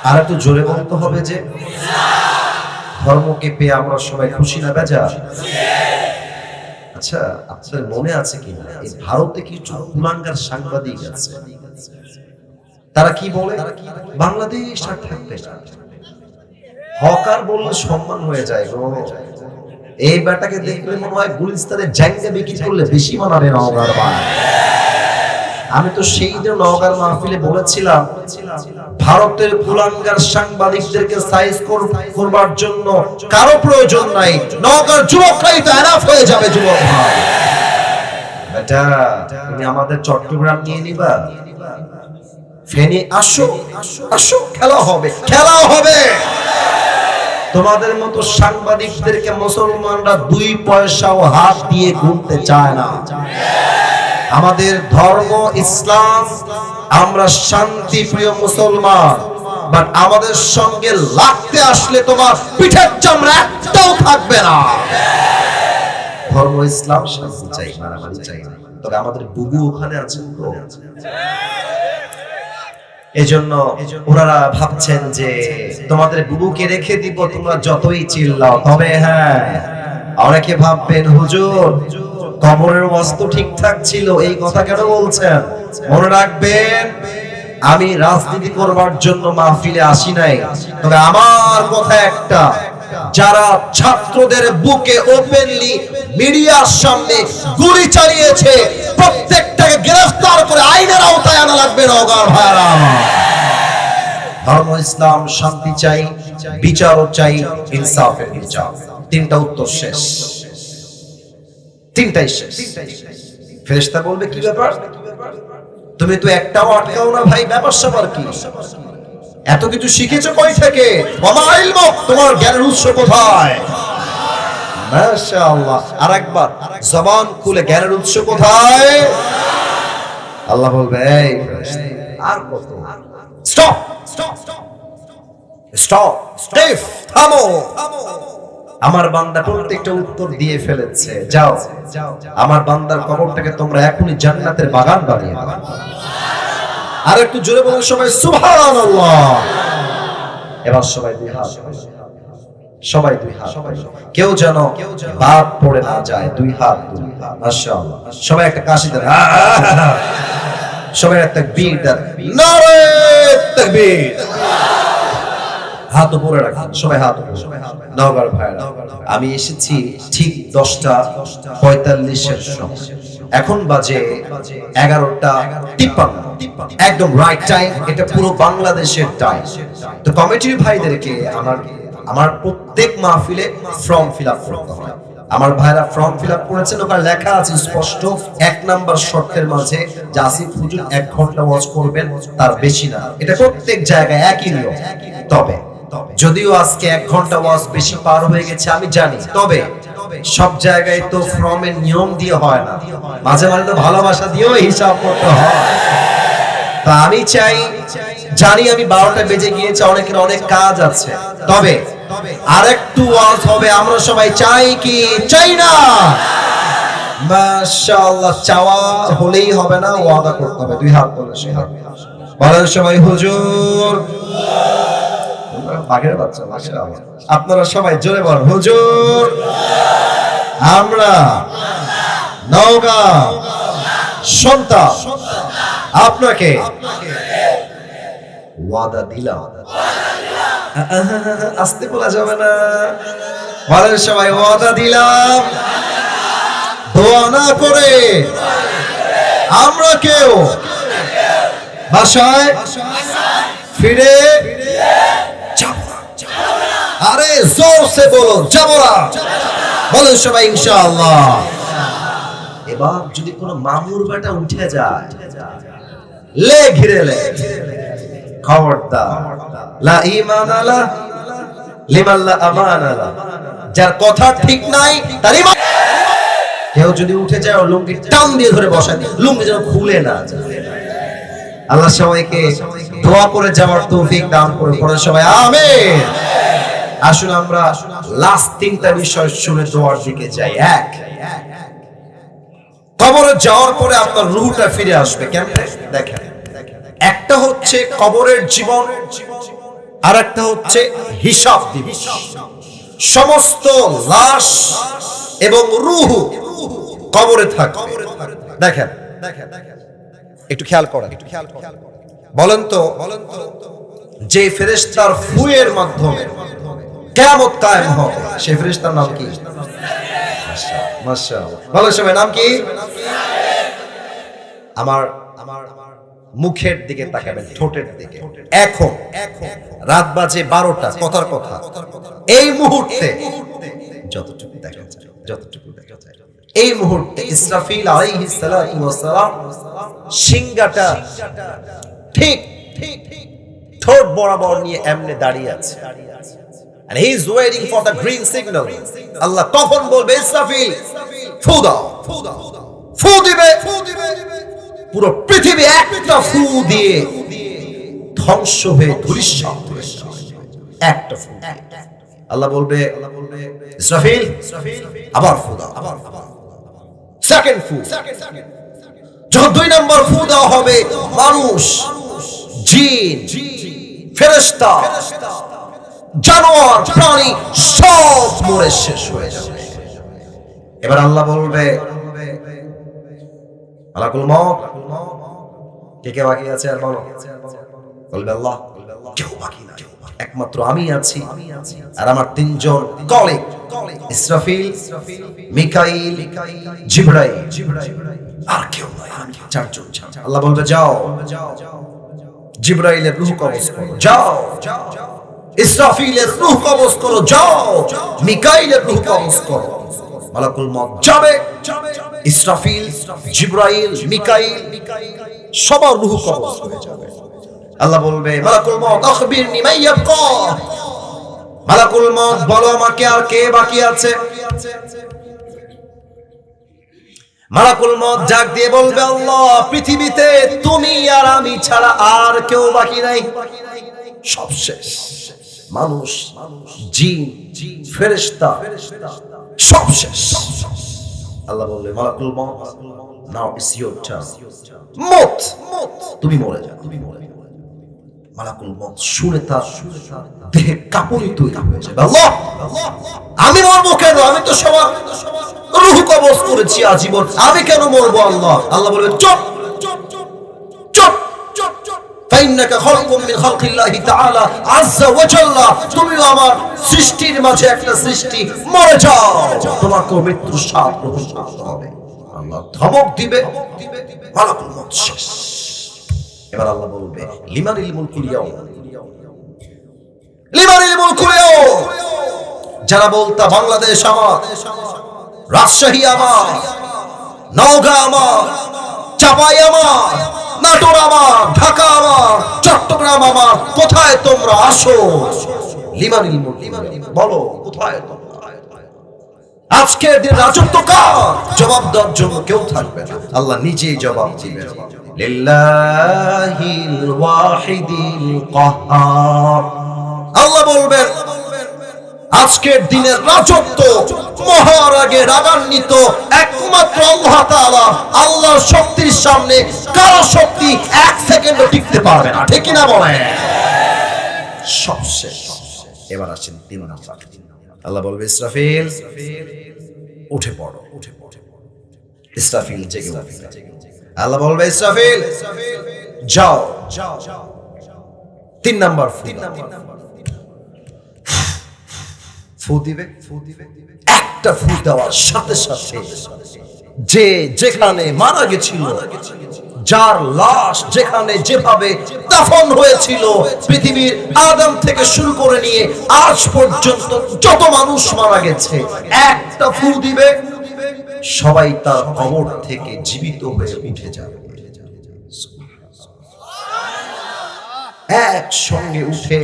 আর একটু জোরে বলতে হবে যে ধর্মকে পেয়ে আমরা সবাই খুশি না বেজা? আচ্ছা, আপনাদের মনে আছে কিনা এই ভারতে কিছু কুলাঙ্গার সাংবাদিক আছে, তারা কি বলে? বাংলাদেশ আর থাকবে না, হকার বললে সম্মান হয়ে যায় গো। এই বেটাকে দেখলে মনে হয় গুলিস্তানের জায়গা বিক্রি করলে বেশি মানাবে নওগাঁর ভাই। আমি তো সেই দিন নওগাঁর মাহফিলে বলেছিলাম, ভারতের কুলাঙ্গার সাংবাদিকদেরকে সাইজ করবার জন্য কারো প্রয়োজন নাই, নওগাঁর যুবকরাই তো এনাফ হয়ে যাবে। যুবক ভাই, বেটা তুমি আমাদের চট্টগ্রাম নিয়ে নিবা, ফেনী আসো, আসো, খেলা হবে, খেলা হবে। তোমাদের মতো সাংবাদিকদেরকে মুসলমানরা 2 পয়সাও হাত দিয়ে গুনতে চায় না। আমাদের ধর্ম ইসলাম, আমরা শান্তি প্রিয় মুসলমান, বাট আমাদের সঙ্গে লাগতে আসলে তোমার পিঠের চামড়া একটাও থাকবে না। ধর্ম ইসলাম, শান্তি চাই, মারামারি চাই না। তবে আমাদের বুবু ওখানে আছেন তো, এজন্য ওনারা ভাবছেন যে তোমাদের বুবুকে রেখে দিব, তোমরা যতই চিল্লাও। তবে হ্যাঁ, অনেকে ভাববেন হুজুর কবরের ওয়াস্তু ঠিকঠাক ছিল, এই কথা কেন বলছেন? মনে রাখবেন, আমি রাজনীতি করবার জন্য মাহফিলে আসি নাই। তবে আমার কথা একটা, যারা ছাত্রদের বুকে ওপেনলি মিডিয়ার সামনে গুলি চালিয়েছে, প্রত্যেকটাকে গ্রেফতার করে আইনের আওতায় আনা লাগবে। নওগাঁর ভাইরা, ধর্ম ইসলাম, শান্তি চাই, বিচারও চাই, ইনসাফের বিচার। 3টা উত্তর শেষ, 3টাই শেষ। ফেরেশতা বলবে কি ব্যাপার, তুমি তো একটাও আটকাও না ভাই, ব্যাপার স্যাপার কি? এত কিছু শিখেছো কই থেকে? ওমা ইলমুক, তোমার জ্ঞানের উৎস কোথায়? মাশাআল্লাহ। আরেকবার জবান খুলে, জ্ঞানের উৎস কোথায়? আল্লাহ বলবে এই আর কত? স্টপ, স্টপ, স্টিফ, থামো। আমার বান্দা প্রত্যেকটা উত্তর দিয়ে ফেলেছে, যাও আমার বান্দার কবরটাকে তোমরা এখনই জান্নাতের বাগান বানিয়ে দাও। আর একটু জোরে বলুন সবাই সুবহানাল্লাহ। এবার সবাই 2 হাত, সবাই 2 হাত, কেউ যেন বাদ পড়ে না যায়। 2 হাত, মাশাআল্লাহ। সবাই একটা কাশি দেন, সবাই একটা তাকবীর দেন, নারে তাকবীর। হাত উপরে রাখেন, সবাই হাত উপরে। নওগাঁর ভাইরা, আমি এসেছি ঠিক 10:45 সময়, এখন বাজে 11:53, একদম রাইট টাইম। এটা পুরো বাংলাদেশের টাইম। তো কমিটির ভাইদেরকে আমার প্রত্যেক মাহফিলে ফর্ম ফিল আপ করতে হয়। আমার ভাইরা ফর্ম ফিল আপ করেছেন, ওখানে লেখা আছে স্পষ্ট 1 নাম্বার শর্তের মাঝে যে আসিফ হুজুর 1 ঘন্টা ওয়াজ করবেন, তার বেশি না। এটা প্রত্যেক জায়গায় একই নিয়ম। তবে যদিও আজকে 1 ঘন্টা ওয়াজ বেশি পার হয়ে গেছে আমি জানি, তবে সব জায়গায় তো ফর্মের নিয়ম দিয়ে হয় না, মাঝে মাঝে তো ভালোবাসা দিয়েও হিসাব করতে হয়। তা আমি চাই, জানি আমি 12টা বেজে গিয়েছে, অনেকের অনেক কাজ আছে, তবে আরেকটু ওয়াজ হবে। আমরা সবাই চাই কি চাই না? মাশাআল্লাহ। চাওয়া হলেই হবে না, ওয়াদা করতে হবে। 2 হাত তুলে বলেন সবাই হুজুর। বাঘের বাচ্চা, মাশাআল্লাহ। আপনারা সবাই জোরে বলেন হুজুর। আমরা নওগাঁ সন্তান আপনাকে ওয়াদা দিলাম। আসতে বলা যাবে না, বলেন সবাই ওয়াদা দিলাম, দোয়া না করে আমরা কেউ বাসায় ফিরে যাব না। আরে জোর সে বলো যাব না, বলেন সবাই ইনশাআল্লাহ। এবার যদি কোনো মামুর বেটা উঠে যায়, লে ঘিরে লে, খবরদার, লা ঈমান আলা লিমান লা আমান আলা, যার কথা ঠিক নাই তার ঈমান। কেউ যদি উঠে যায় লুঙ্গি টান দিয়ে ধরে বসায়, লুঙ্গি যেন খুলে না যায়। আল্লাহ সবাইকে দোয়া করে যাওয়ার তৌফিক দান করে, পড়ে সবাই আমিন। আসুন আমরা লাস্ট তিনটা বিষয় শুনে দোয়ার দিকে যাই। এক, কবরে যাওয়ার পরে আপনার রূহটা ফিরে আসবে কেমনে দেখেন। একটা হচ্ছে কবরের জীবন, আর একটা হচ্ছে হিসাব দিবস। সমস্ত লাশ এবং রূহ কবরে থাকবে। দেখেন একটু খেয়াল করেন, বলেন তো যে ফেরেশতার ফুয়ের মাধ্যমে কিয়ামত কায়েম হবে সেই ফেরেশতার নাম কি? মাশাআল্লাহ, বলেন সবাই নাম কি? আমার মুখের দিকে তাকাবেন, ঠোঁটের দিকে। এখন রাত বাজে 12টা, কথার কথা এই মুহূর্তে যতটুকু দেখা যায়, যতটুকু দেখা যায়, এই মুহূর্তে ইসরাফিল আলাইহিস সালাতু ওয়াস সালাম সিংহাটা ঠিক ঠোঁট বরাবর নিয়ে এমনে দাঁড়িয়ে আছে, and he is waiting for the green signal. আল্লাহ কখন বলবে ইসরাফিল ফু দাও, ফু দিবে, পুরো পৃথিবী একটা ফু দিয়ে ধ্বংস হয়ে ধূলিসাৎ হয়ে যাবে। একটা ফু আল্লাহ বলবে ইসরাফিল আবার ফু দাও, সেকেন্ড ফু। যখন 2 নম্বর ফু দেওয়া হবে, মানুষ, জিন, ফেরেশতা, জানোয়ার, প্রাণী সব মরে শেষ হয়ে যাবে। এবার আল্লাহ বলবে মালাকুল মউত, কে বাকি আছে আর বলো? বলবে আল্লাহ কেউ বাকি নাই, একমাত্র আমি আছি আর আমার 3 জন কলিগ ইসরাফিল, মিকাইল, জিবরাইল, আর কেউ নাই, 4 জন। আল্লাহ বলবে যাও জিবরাইলের রূহ কবজ করো, যাও ইসরাফিলের রূহ কবজ করো, যাও মিকাইলের রূহ কবজ করো। মালাকুল মউত যাবে, ইসরাফিল, জিবরাইল, মিকাইল সবার রূহ কবজ হয়ে যাবে। আল্লাহ বলবে মালাকুল মউত আখবিরনি মান ইয়াবকা, মালাকুল মউত বলো আমাকে আর কে বাকি আছে? মালাকুল মউত ডাক দিয়ে বলবে আল্লাহ পৃথিবীতে তুমি আর আমি ছাড়া আর কেউ বাকি নাই, সব শেষ। মানুষ, জিন, ফেরেশতা সব শেষ। আল্লাহ বলবে মালাকুল মউত নাও ইটস ইওর টার্ন, মত তুমি মরে যাও। মালাকুল মউত শুনে তার দেহে কাঁপুনি তৈরি হয়ে যাবে। আল্লাহ আমি মরবো কেন? আমি তো সবার রূহ কবজ করেছি আজীবন, আমি কেন মরবো? আল্লাহ আল্লাহ বলবে চুপ চুপ, ফাইন্নাকা খালকুম মিন খালকিল্লাহি তাআলা আযজা ওয়া জাল্লা, তুমিও আমার সৃষ্টির মাঝে একটা সৃষ্টি, মরে যাও, তোমাকে মৃত্যুর স্বাদ গ্রহণ করতে হবে। আল্লাহ ধমক দিবে, মালাকুল মউত শেষ। এবার আল্লাহ বলবে লিমানিল মুলকুল ইয়াউম, লিমানিল মুলকুল ইয়াউম। যারা বলতা বাংলাদেশ আমার, রাজশাহী আমার, নওগাঁ আমার, চাপাই আমার, নাটোর আমার, ঢাকা আমার, চট্টগ্রাম আমার, কোথায় তোমরা আসো? লিমানিল মুলকুল, বলো কোথায় তোমরা? আজকের দিন রাজত্ব কার? জবাব দেওয়ার জন্য কেউ থাকবে না, আল্লাহ নিজেই জবাব দিবেন। লিল্লাহিল ওয়াহিদিল কাহ্হার, আল্লাহ বলবেন আজকের দিনের রাজত্ব মহারাগে রাগান্বিত একমাত্র আল্লাহ তাআলা। আল্লাহর শক্তির সামনে কারো শক্তি 1 সেকেন্ডও টিকতে পারবে না, ঠিক কি না বলেন? সব শেষ। এবার আসেন 3 নাম্বার। আল্লাহ বলবে ইসরাফিল উঠে পড়ো। ইসরাফিল জেগে উঠবে। আল্লাহ বলবে ইসরাফিল যাও। 3 নাম্বার ফু দিবে। একটা ফু দেওয়ার সাথে সাথে যে যেখানে মারা গেছিল, যার লাশ যেখানে যেভাবে দাফন হয়েছিল, পৃথিবীর আদম থেকে শুরু করে নিয়ে আজ পর্যন্ত যত মানুষ মারা গেছে, একটা ফু দিবে, সবাই তার কবর থেকে জীবিত হয়ে উঠে যাবে। একসঙ্গে উঠে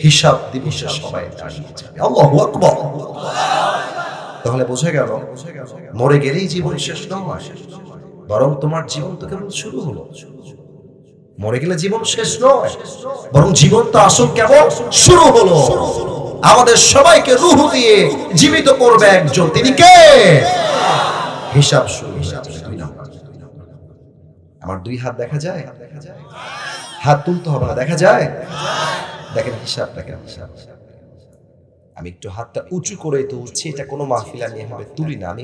হিসাব দিবসে সবাই দাঁড়িয়ে যাবে। আল্লাহু আকবার। তাহলে বোঝা গেল মরে গেলেই জীবন শেষ নয়, বরং তোমার জীবন তো কেবল শুরু হলো। মরে গেলে জীবন শেষ নয়, বরং জীবন তো আসল কেবল শুরু হলো। আমাদের সবাইকে রূহ দিয়ে জীবিত করবে একজন, তিনি কে? হিসাব শুরু হয়ে যাবে। 2 নাম্বার। আমার 2 হাত দেখা যায়? হাত তুলতে হবে না, দেখা যায়? দেখেন হিসাবটা কেমন। আমি একটু হাতটা উঁচু করে তুলছি, এটা কোনো মাহফিল আমি এভাবে তুলি না, আমি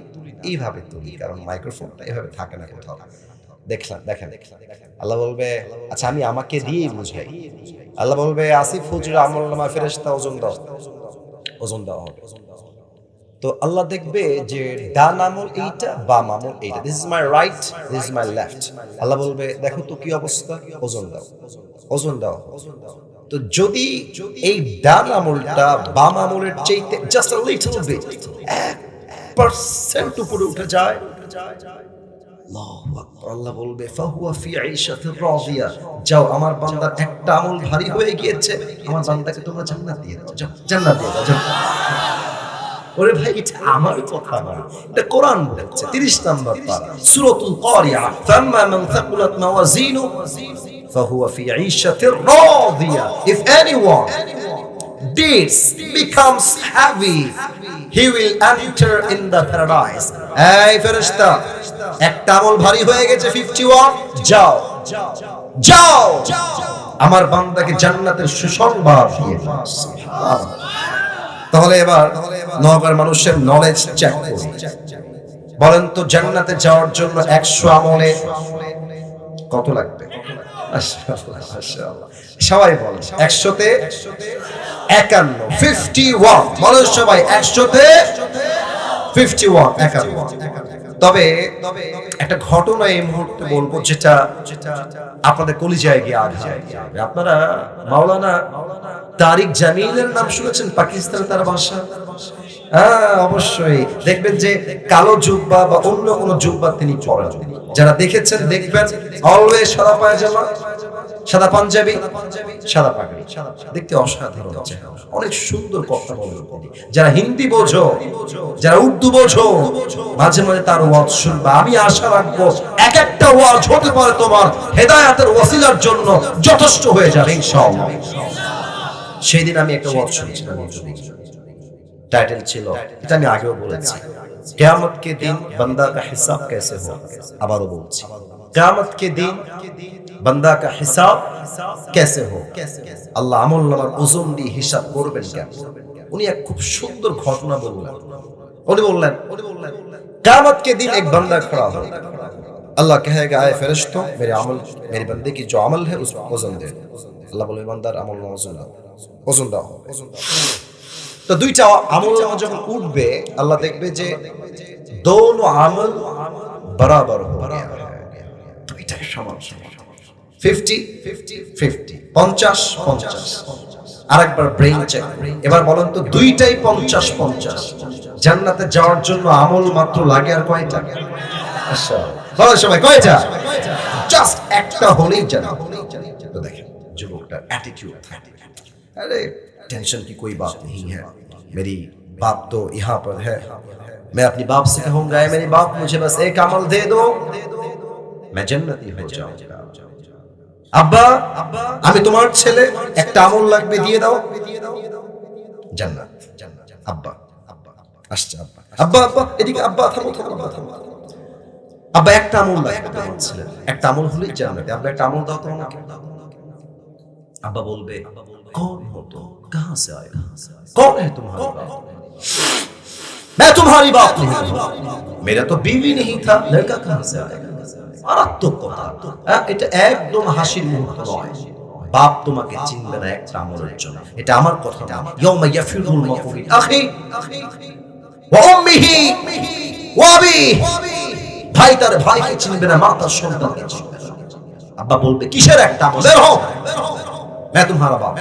এইভাবে তুলি, কারণ মাইক্রোফোনটা এভাবে থাকে না কোথাও। দেখেন আল্লাহ বলবে, আচ্ছা আমি আমাকে দিয়েই বুঝাই। আল্লাহ বলবে আসিফ হুজুর আমলনামা ফেরেশতা ওজন দেওয়া হবে। তো আল্লাহ দেখবে যে ডান আমল এইটা, বাম আমল এইটা, this is my right, this is my left. আল্লাহ বলবে দেখো তো কি অবস্থা, ওজন দাও। তো যদি এই ডান আমলটা বাম আমলের চাইতে জাস্ট আ লিটল বিট 1% উপরে উঠে যায়, আল্লাহু আকবার, আল্লাহ বলবে ফাহুয়া ফি আইশাতির রাদিয়া, যাও আমার বান্দার একটা আমল ভারী হয়ে গিয়েছে, আমার বান্দাকে তোমরা জান্নাত দিয়ে দাও, যাও জান্নাত দিয়ে দাও। ওরে ভাই, এটা আমার কথা না, এটা কোরআন বলছে। 30 নম্বর পারা সূরাতুল কারিয়া, ফাম্মা মান থাকুলাত মাওয়াজিনু ফাহুয়া ফি আইশাতির Radia. If anyone deeds becomes heavy, he will enter in the paradise. এই ফেরেশতা, একটা আমল ভারী হয়ে গেছে 51, যাও আমার বান্দাকে জান্নাতের সুসংবাদ দিয়ে দাও। তাহলে এবার নগর মানুষের নলেজ চেক করুন। বলেন তো জান্নাতে যাওয়ার জন্য 100 আমলে কত লাগবে? সবাই বলেন 100-তে 51, 51 বলেন সবাই, 100-তে 51। তবে একটা ঘটনা এই মুহূর্তে বলবো, যেটা আপনাদের কলিজায় গিয়ে আঘাত। আপনারা মাওলানা তারিক জামিলের নাম শুনেছেন? পাকিস্তানে তার বাসা। হ্যাঁ, অবশ্যই দেখবেন যে কালো জুব্বা বা অন্য কোনো জুব্বা তিনি পরেন। যারা দেখেছেন দেখবেন অলওয়েজ সাদা পায়জামা, সাদা পাঞ্জাবি, সাদা পাগড়ি, দেখতে অসাধারণ, অনেক সুন্দর কথা বলেন। যারা হিন্দি বোঝো, যারা উর্দু বোঝো, মাঝে মাঝে তার ওয়াজ শুনবা। আমি আশা রাখবো এক একটা ওয়াজ হতে পারে তোমার হেদায়েতের ওসিলার জন্য যথেষ্ট হয়ে যাবে ইনশাআল্লাহ। সেই দিন আমি একটা ওয়াজ শুনছিলাম, টাইটেল ছিল, এটা আমি আগেও বলেছি, কিয়ামত কে দিন বান্দা কা হিসাব कैसे हो। আবারও বলছি, কিয়ামত কে দিন বান্দা কা হিসাব कैसे हो। আল্লাহ আমলনামার ওজন দিয়ে হিসাব করবেন কেন? উনি এক খুব সুন্দর ঘটনা বললেন। উনি বললেন কিয়ামত কে দিন এক বান্দা खड़ा हो, अल्लाह कहेगा आए फरिश्तों मेरे अमल, मेरे बंदे की जो अमल है उसको वजन दे। আল্লাহ বলবে বান্দার আমল ওজন দাও হবে। তো দুইটা আমল যখন উঠবে, আল্লাহ দেখবে যে দোনো আমল বরাবর हो गया, দুইটাই সমান, 50-50, 50-50। আরেকবার ব্রেইন চেক। এবার বলেন তো দুইটাই 50-50। জান্নাতে যাওয়ার জন্য আমল মাত্র লাগে আর কয়টা? আচ্ছা বলো সবাই, কয়টা? জাস্ট একটা হলেই জান্নাত। তো দেখেন যুবকটার অ্যাটিটিউড, अरे टेंशन की कोई बात नहीं है, मेरी बाप तो यहाँ पर है, मैं अपनी बाप से कहूंगा मेरी बाप मुझे बस एक अमल दे दो, मैं जन्नती हो जाऊंगा। আব্বা আমি তোমার ছেলে, একটা আমল লাগবে দিয়ে দাও, জান্নাত। আব্বা আসছে, আব্বা এদিকে, আব্বা থামো, আব্বা একটা আমল লাগবে তোমার ছেলে, একটা আমল হলেই জান্নাত, আব্বা একটা আমল দাও তো আমাকে। আব্বা বলবে कौन हो तुम, कहां कहां से आया? कौन है तुम्हारा बाप? मैं तुम्हारी बाप नहीं हूं, मेरा तो बीवी नहीं था, लड़का कहां से आया? মারাত্মক কথা, এটা একদম হাসির মুহূর্ত নয়। বাপ তোমাকে চিনবে না একটা আমলের জন্য, এটা আমার কথা না। ইয়াউমা ইয়াফিরুল মারউ মিন আখি ওয়া উম্মিহি ওয়া আবিহি, ভাই তার ভাইকে চিনবে না, মা তার সন্তানকে চিনবে না। আব্বা বলবে কিসের একটা আমল, বের হও, मैं तुम्हारा बाप।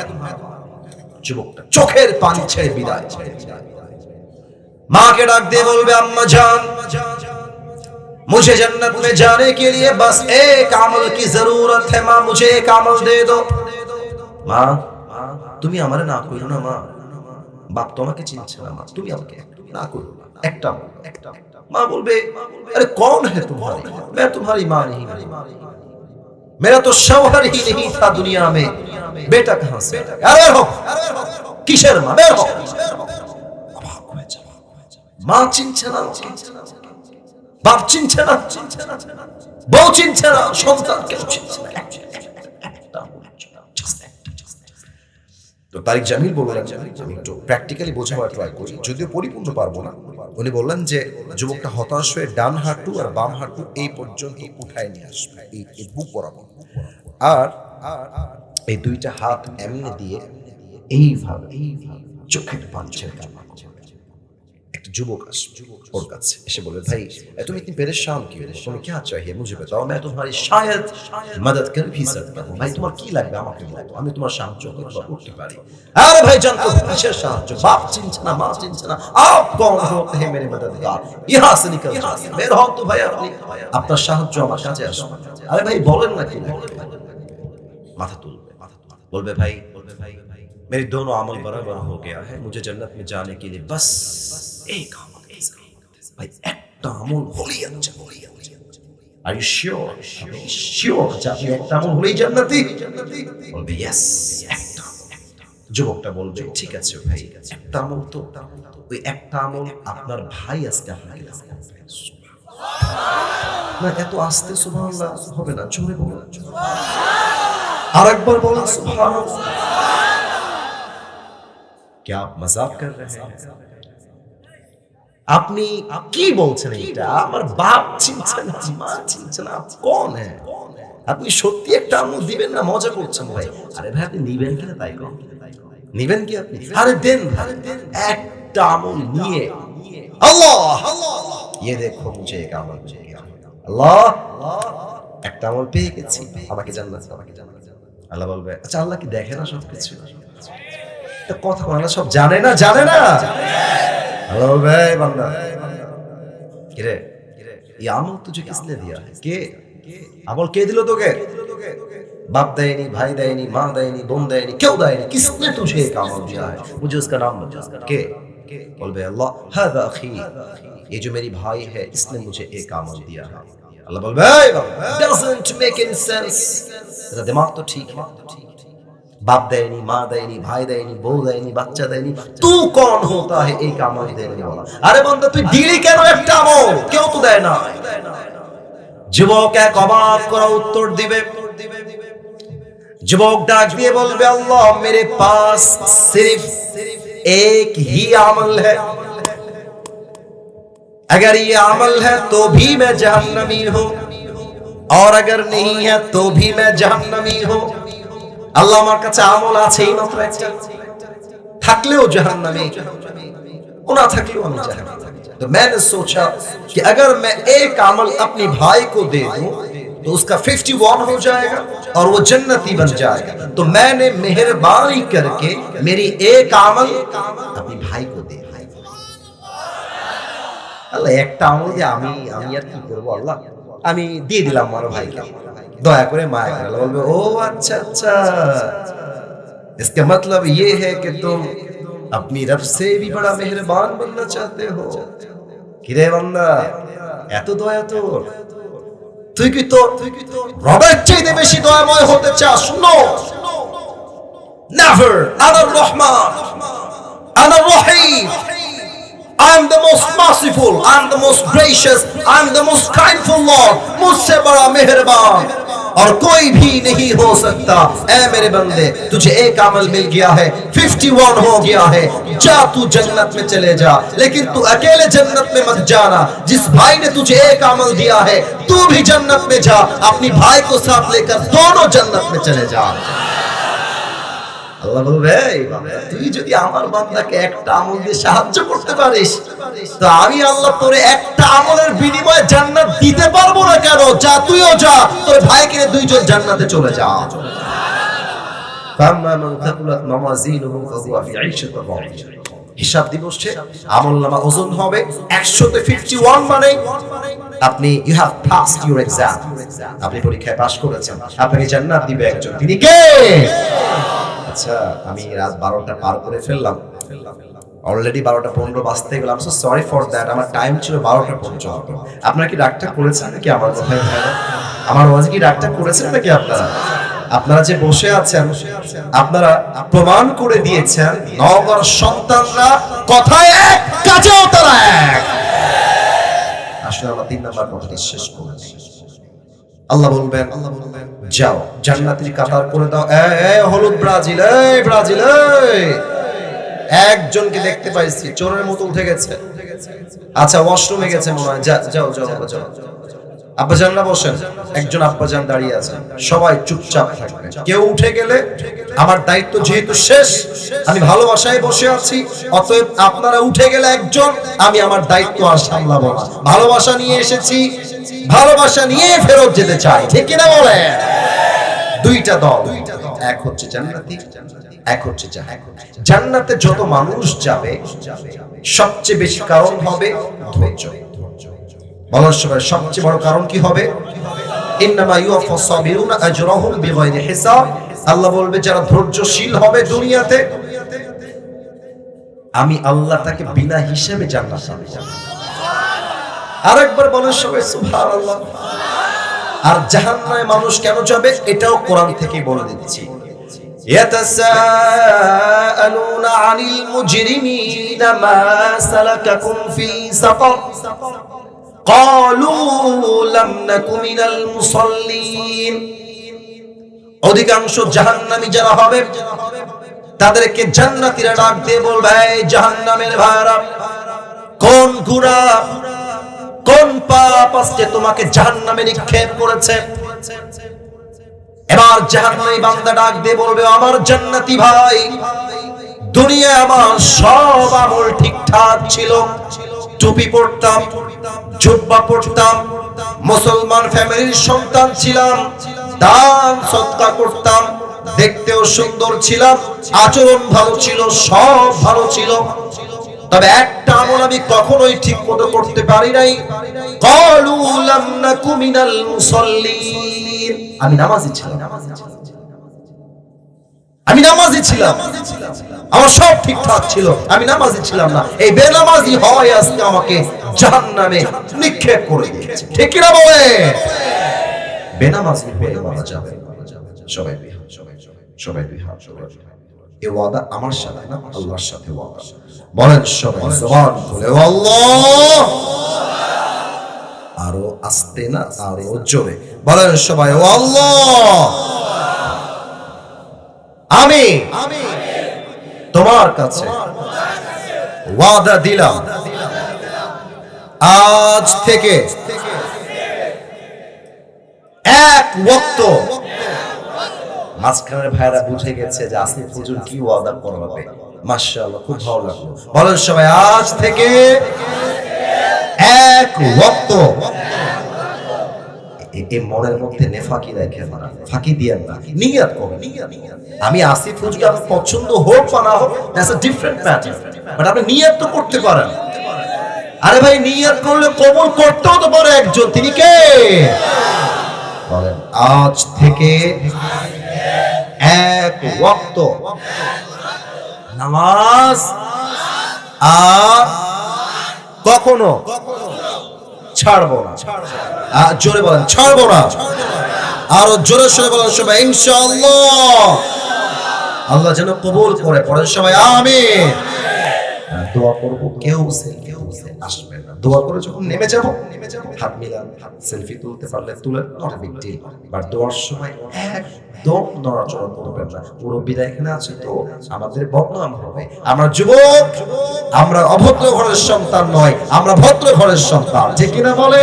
যুবকটা চোখের পানি ছেড়ে বিদায়, मां के डाक दे बोलबे अम्मा जान, मुझे जन्नत में जाने के लिए बस एक अमल की जरूरत है, मां मुझे एक अमल दे दो। मां তুমি আমারে না কইরো না মা, বাপ তোমাকে চিনছে না মা, তুমি আমাকে না কইরো না, একটা মা বলবে अरे कौन है तुम्हारी, मैं तुम्हारी मां नहीं, मेरा तो शौहर ही नहीं था दुनिया में, बेटा कहां से? अरे हो किशोर मां, बेर हो। मां চিনছে না, বাপ চিনছে না, বউ চিনছে না, সন্তান কেউ চিনছে না। তো তারিক জামিল বললেন, আমি একটু প্র্যাকটিক্যালি বোঝাবার ট্রাই করি, যদিও পরিপূর্ণ পারবো না। উনি বললেন যে যুবকটা হতাশ হয়ে ডান হাঁটু আর বাম হাঁটু এই পর্যন্ত উঠায় নিয়ে আসবে, এই বুক বরাবর, আর এই দুইটা হাত এমনি দিয়ে এইভাবে চোখের পানি ছেড়ে কান্না করবে। একটা যুবক আসবে ওর কাছে, এসে বলবে ভাই तुम इतनी परेशान क्यों हो, तुम्हें क्या चाहिए मुझे बताओ, मैं तुम्हारी शायद मदद कर भी सकता हूं। ভাই তোমার কি লাগবে আমাকে বলো, আমি তোমার সাহায্য করতে পারি। আরে ভাই জানতো কিসের সাহায্য, বাপ চিনছে না, মা চিনছে না, आप कौन होते हैं मेरे मददगार, यहां से निकल जाइए, বের হন তো ভাই, আপনি আপনার সাহায্য আমার কাছে আসবে। আরে ভাই বলেন না কি লাগবে, মাথা তুলবে, বলবে ভাই मेरे दोनों अमल बराबर हो गया है, मुझे जन्नत में जाने के लिए बस एक अमल भाई, একটা আমল হলেই আচ্ছা। Are you sure? Sure যে আপনি একটা আমল হলেই জান্নাতি? বলবে yes, একটা। যুবকটা বলবে ঠিক আছে ভাই, একটা আমল তো, ওই একটা আমল আপনার ভাই আজকে আপনাকে দান করবে। না এত আস্তে সুবহানাল্লাহ হবে না, জোরে বলুন, আরেকবার বলুন সুবহানাল্লাহ। क्या आप मजाक कर रहे हैं? আপনি কি বলছেন এটা? আমার বাপ চিনছে না, মা চিনছে না, আপনি কোন হ্যাঁ? আপনি সত্যি একটা আমল দিবেন না মজা করছেন ভাই? আরে ভাই আপনি নিবেন কি না তাই কোন, নিবেন কি আপনি? আরে দেন একটা আমল নিয়ে, আল্লাহ ये देखो मुझे एक अमल मिल गया, আল্লাহ একটা আমল পেয়ে গেছি, আমাকে জান্নাত, আমাকে জান্নাত। আল্লাহ বলবে আচ্ছা আল্লাহ কি দেখে না সবকিছু? কথা আল্লাহ সব জানে না, জানে না। हेलो भाई बंदा, किरे ये अमल तुझे किसने दिया है? के अमल के दिलो তোকে? बाप देनी, भाई देनी, माँ देनी, बहन देनी, क्यों देनी? किसने तुझे एक अमल दिया है? मुझे उसका नाम बता। के बोल बे अल्लाह هذا अखी, ये जो मेरी भाई है इसने मुझे एक अमल दिया है। अल्लाह बोल बे doesn't make any sense, तेरा दिमाग तो ठीक है, बाप देनी, माँ देनी, भाई देनी, बहू देनी, बच्चा देनी, तू कौन होता है एक अमल देने वाला? अरे बंदा তুই দিলি কেন একটা আমল, কেউ তো দেয় না। যুবক এক অবাক করা উত্তর দিবে। যুবক ডাক দিয়ে বলবে আল্লাহ मेरे पास सिर्फ एक ही अमल है, अगर ये अमल है तो भी मैं जहन्नमी हूं, और अगर नहीं है तो भी मैं जहन्नमी हूं। আল্লাহ আমার কাছে আমল আছে এই মাত্র একটা, থাকলেও জাহান্নামে, না থাকলেও আমি জাহান্নামে। तो मैंने सोचा कि अगर मैं एक अमल अपने भाई को दे दूं तो उसका 51 हो जाएगा और वो जन्नती बन जाएगा, तो मैंने मेहरबानी करके मेरी एक अमल अपने भाई को दे दिया। আল্লাহ একটা আমল দিয়ে আমি আর কি করব, আল্লাহ আমি দিয়ে দিলাম আমার ভাইকে, দয়া করে মায়া করে। আল্লাহ বলবে ও अच्छा अच्छा, इसका मतलब ये है कि तुम अपनी रब से भी बड़ा मेहरबान बनना चाहते हो। কিরে বান্দা এত দয়া তোর, তুই কি তো রবের চাইতে বেশি দয়াময় হতে চাস? No never. আনা রহমান, আনা রহিম, I am the most merciful, I am the most gracious, I am the most kindful Lord, मुझसे बड़ा मेहरबान और कोई भी नहीं हो सकता। ऐ मेरे बंदे, तुझे एक अमल मिल गया है, 51 हो गया है, जा तू जन्नत में चले जा। लेकिन तू अकेले जन्नत में मत जाना, जिस भाई ने तुझे एक अमल दिया है तू भी जन्नत में जा, अपनी भाई को साथ लेकर दोनों जन्नत में चले जा। আল্লাহ বলবে, তুই যদি আমার বান্দাকে একটা আমল দিয়ে সাহায্য করতে পারিস, তো আমি আল্লাহ তোরে একটা আমলের বিনিময়ে জান্নাত দিতে পারবো না কেন? যা, তুইও যা, তোর ভাইকে নিয়ে দুইজন জান্নাতে চলে যা। ফাম্মা মান তাকুলাত মাওয়াজিনুহু ফাহুয়া ফি আইশাতিন রাদিয়া। হিসাব দিবসে আমলনামা ওজন হবে 100 তে 51, মানে আপনি you have passed your exam, আপনি পরীক্ষায় পাস করেছেন, আপনাকে জান্নাত দিবে একজন। তিনি কে? আচ্ছা, আমি রাত 12টা পার করে ফেললাম, অলরেডি 12:15 বাজতে গেলাম। সো সরি ফর দ্যাট, আমার টাইম ছিল 12টা পর্যন্ত। আপনারা কি রাগটা করেছেন নাকি আমার কথায়? আমার ওয়াজে কি রাগটা করেছেন নাকি আপনারা? আপনারা যে বসে আছেন, আপনারা প্রমাণ করে দিয়েছেন নওগাঁর সন্তানরা কথায় এক, কাজেও তারা এক। আসলে আমরা 3 নাম্বার কথাটি শেষ করেছি। আল্লাহ বলবেন, যাও জান্নাতের কাতার করে দাও। এই হলুদ ব্রাজিল, এই ব্রাজিল, একজনকে দেখতে পাইছি চোরের মতো উঠে গেছে। আচ্ছা, ওয়াশরুমে গেছে মনে হয়, যাও যাও যাও। আব্বাজানরা বসেন, একজন আব্বাজান দাঁড়িয়ে আছে, সবাই চুপচাপ থাকবে। কেউ উঠে গেলে আমার দায়িত্ব যেহেতু শেষ, আমি ভালোবাসায় বসে আছি, অতএব আপনারা উঠে গেলে একজন, আমি আমার দায়িত্ব আর সামলাবো না। ভালোবাসা নিয়ে এসেছি, ভালোবাসা নিয়ে ফেরত যেতে চাই, ঠিক কিনা বলে? দুইটা দল, এক হচ্ছে জান্নাতি, এক হচ্ছে জাহান্নামী। জান্নাতে যত মানুষ যাবে সবচেয়ে বেশি কারণ হবে ধৈর্য। বলার সময় সবচেয়ে বড় কারণ কি হবে? ইন্নামা ইউওয়াফাস সাবিরুনা আজরাহুম বিগাইরি হিসাব। আল্লাহ বলবে, যারা ধৈর্যশীল হবে দুনিয়াতে, আমি আল্লাহ তাকে বিনা হিসাবে জান্নাত দেব। আরেকবার বলার সময় সুবহানাল্লাহ। আর জাহান্নামে মানুষ কেন যাবে এটাও কোরআন থেকে বলে দিচ্ছি। ইয়াতাসাআলুনা আনিল মুজরিমিনা মা সালাকাকুম ফি সাকার ক্বালু লাম নাকু মিনাল মুসাল্লিন। অধিকাংশ জাহান্নামী যারা হবে তাদেরকে জান্নাতীরা ডাক দিয়ে বলবে, এই জাহান্নামের ভাইরা, কোন গুনাহ, কোন পাপ আজকে তোমাকে জাহান্নামে নিক্ষেপ করেছে? এবার জাহান্নামী বান্দা ডাক দিয়ে বলবে, আমার জান্নাতি ভাই, দুনিয়ায় আমার সব আমল ঠিকঠাক ছিল, টুপি পরতাম, জুব্বা পরতাম, মুসলমান ফ্যামিলির সন্তান ছিলাম, দান সদকা করতাম, দেখতেও সুন্দর ছিলাম, আচরণ ভালো ছিল, সব ভালো ছিল, তবে একটা আমল আমি কখনোই ঠিক মতো করতে পারি নাই। ক্বালু লাম নাকু মিনাল মুসাল্লিন। আমি নামাজি ছিলাম, আমি নামাজি ছিলাম, আমার সব ঠিকঠাক ছিল, আমি নামাজি ছিলাম না। এই বেনামাজি হয় আজকে আমাকে জাহান্নামে নিক্ষেপ করে দিয়েছে, ঠিক কি না বলে? বেনামাজি হয়ে মারা যাবে। সবাই বিহার, সবাই বিহার, এই ওয়াদা আমার সাথে না, আল্লাহর সাথে ওয়াদা। বলেন সবাই জবান খুলে আল্লাহ। আরো আস্তে না, আরো জোরে বলেন সবাই ও আল্লাহ। আমি তোমার কাছে ওয়াদা দিলাম, আজ থেকে এক ওয়াক্ত। মাঝখানের ভাইরা বুঝে গেছে যে আসিফ হুজুর কি ওয়াদা করবে। মাশাআল্লাহ, খুব ভালো লাগলো। বলেন সবাই, আজ থেকে এক ওয়াক্ত। এই মনের মধ্যে নেফাকি রেখে না, ফাঁকি দিয়ে না, নিয়ত করুন। আমি আসিফ হুজুরকে আপনার পছন্দ হোক বা না হোক, that's a different matter, but আপনি নিয়ত তো করতে পারেন। আরে ভাই, নিয়ত করলে কবুল করতেও তো পারে একজন, তিনি কে? বলেন, আজ থেকে এক ওয়াক্ত নামাজ আর কখনো ছাড়বো না। জোরে বলেন, ছাড়বো না। আরো জোরে সরে বলেন সবাই ইনশাআল্লাহ। আল্লাহ যেন কবুল করে। পড়েন সবাই আমিন। দোয়া করব, কেউ সেলফি তুলতে আসবে না। দোয়া করে যখন নেমে যাব, হাত মিলান, সেলফি তুলতে পারলে তুলেন, নট বিগ ডিল। বাট দোয়ার সময় একদম নড়াচড়া করবেন না। মুরব্বীরা এখানে আছে তো, আমাদের বদনাম হবে। আমরা যুবক, আমরা অভদ্র ঘরের সন্তান নয়, আমরা ভদ্র ঘরের সন্তান, ঠিক কিনা বলে?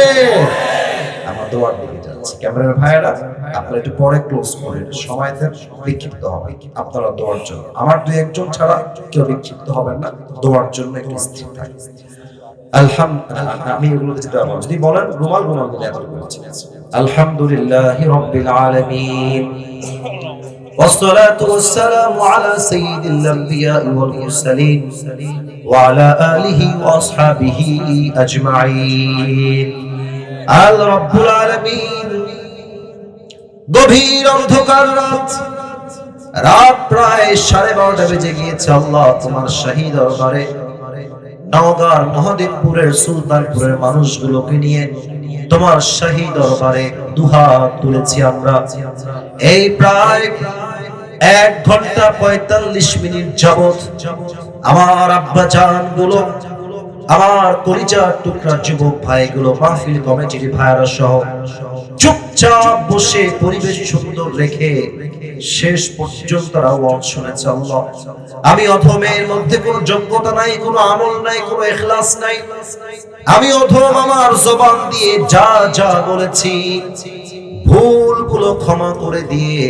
আমরা দোয়ার দিকে যাচ্ছি। ক্যামেরার ভাইয়েরা, আপনারা একটু পরে ক্লোজ করেন, সময় দেন, বিক্ষিপ্ত হবে আপনারা দোয়ার জন্য। আমার দুই একজন ছাড়া কেউ বিক্ষিপ্ত হবেন না, দোয়ার জন্য একটু স্থির থাকবেন। আলহামদুলিল্লাহ, আমি এগুলো যেটা বলছি, যদি বলেন রুমাল দিলে এত বলছি। আলহামদুলিল্লাহি রাব্বিল আলামিন, والصلاة والسلام على سيد الأنبياء والمرسلين وعلى آله وأصحابه أجمعين। আল রব্বুল আলামিন, গভীর অন্ধকার রাত, রাত প্রায় 12:30 বেজে গিয়েছে। আল্লাহ, তোমার শাহী দরবারে নওগাঁর মহাদেবপুরের সুলতানপুরের মানুষগুলোকে নিয়ে তোমার শাহী দরবারে দুহাত তুলেছি আমরা। এই প্রায় 1 ঘন্টা 45 মিনিট যাবত আমার আব্বা জান গুলো, আমার কলিজার টুকরা যুবক ভাইগুলো, মাহফিল কমিটির ভাইরা সহ চুপচাপ বসে পরিবেশ সুন্দর রেখে শেষ পর্যন্ত আওয়াজ শুনেছে। আল্লাহ, আমি অধমের মধ্যে কোনো যোগ্যতা নাই, কোনো আমল নাই, কোনো ইখলাস নাই। আমি অধম, আমার জবান দিয়ে যা যা বলেছি ভুলগুলো ক্ষমা করে দিয়ে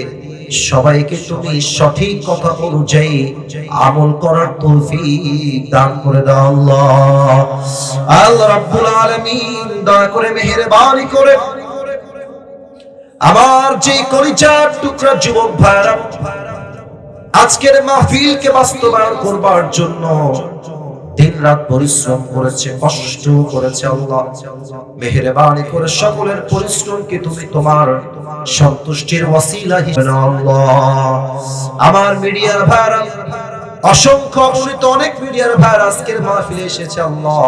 সবাইকে তুমি সঠিক কথা অনুযায়ী আমল করার তৌফিক দান করে দাও আল্লাহ। আল্লাহ রাব্বুল আলামিন, দয়া করে মেহেরবানি করে আমার যে কলিজার টুকরা যুবক ভাইরা আজকের মাহফিলকে বাস্তবায়ন করবার জন্য দিন রাত পরিশ্রম করেছে, কষ্ট করেছে, আল্লাহ মেহেরবানি করে সকলের পরিশ্রমকে তুমি তোমার সন্তুষ্টির ওয়াসিলা হিসেবে আল্লাহ। আমার মিডিয়ার ভাইরা, অসংখ্য অগণিত অনেক মিডিয়ার ভাইরা আজকের মাহফিলে এসেছে আল্লাহ,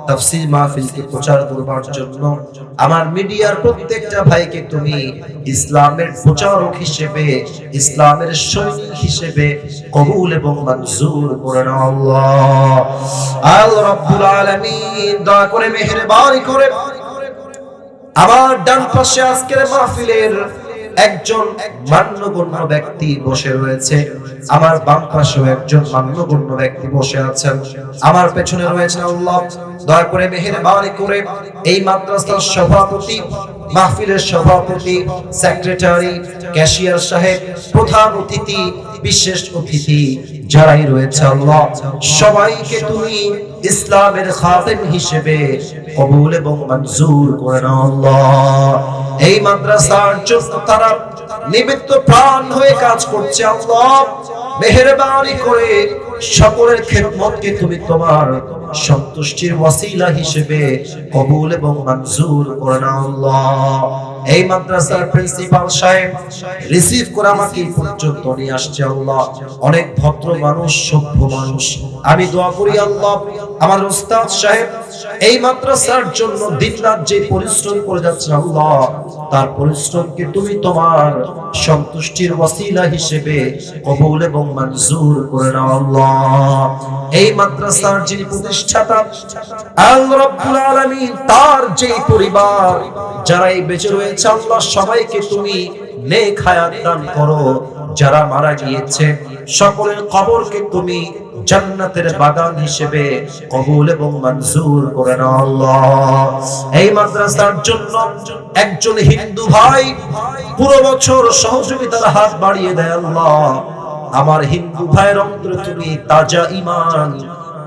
তাফসীর মাহফিলকে প্রচার করবার জন্য। আমার মিডিয়ার প্রত্যেকটা ভাইকে তুমি ইসলামের প্রচারক হিসেবে, ইসলামের সৈনিক হিসেবে কবুল এবং মঞ্জুর করে নাও আল্লাহ। আল্লাহ রাব্বুল আলামিন, দয়া করে মেহেরবানি করে আমার ডান পাশে আজকের মাহফিলের একজন মান্যগণ্য ব্যক্তি বসে রয়েছে, আমার বাম পাশেও একজন মান্যগণ্য ব্যক্তি বসে আছেন, আমার পেছনে রয়েছেন আল্লাহ। দয়া করে মেহেরবানি করে এই মাদ্রাসার সভাপতি, মাহফিলের সভাপতি, সেক্রেটারি, ক্যাশিয়ার সাহেব, প্রধান অতিথি, বিশেষ অতিথি যারাই রয়েছে আল্লাহ, সবাইকে তুমি ইসলামের খাদেম হিসেবে কবুল এবং মঞ্জুর করে নাও আল্লাহ। এই মাদ্রাসার জন্য তারা নিমিত্ত প্রাণ হয়ে কাজ করছে আল্লাহ, মেহেরবানি করে সকলের খেদমতকে তুমি তোমার সন্তুষ্টির ওয়াসিলা হিসেবে কবুল এবং মঞ্জুর করে নাও আল্লাহ। এই মাদ্রাসার প্রিন্সিপাল সাহেব রিসিভ করে আমাকে এই পর্যন্ত নিয়ে আসছে আল্লাহ, অনেক ভদ্র মানুষ, সভ্য মানুষ। আমি দোয়া করি আল্লাহ, আমার উস্তাদ সাহেব এই মাদ্রাসার জন্য দিনরাত যে পরিশ্রম করে যাচ্ছে আল্লাহ, তার পরিশ্রমকে তুমি তোমার সন্তুষ্টির ওয়াসিলা হিসেবে কবুল এবং মঞ্জুর করে নাও আল্লাহ। এই মাদ্রাসার যিনি প্রতিষ্ঠাতা আল্লাহ রাব্বুল আলামিন, তার যে পরিবার যারাই বেঁচে রয়েছে আল্লাহ, সবাইকে তুমি নেক হায়াত দান করো। যারা মারা গিয়েছে সকলের কবরকে তুমি জান্নাতের বাগান হিসেবে কবুল এবং মঞ্জুর করে নাও আল্লাহ। এই মাদ্রাসার জন্য একজন হিন্দু ভাই পুরো বছর সহযোগিতার হাত বাড়িয়ে দেয় আল্লাহ। আমার হিন্দু ভাইয়ের অন্তরে তুমি তাজা ঈমান,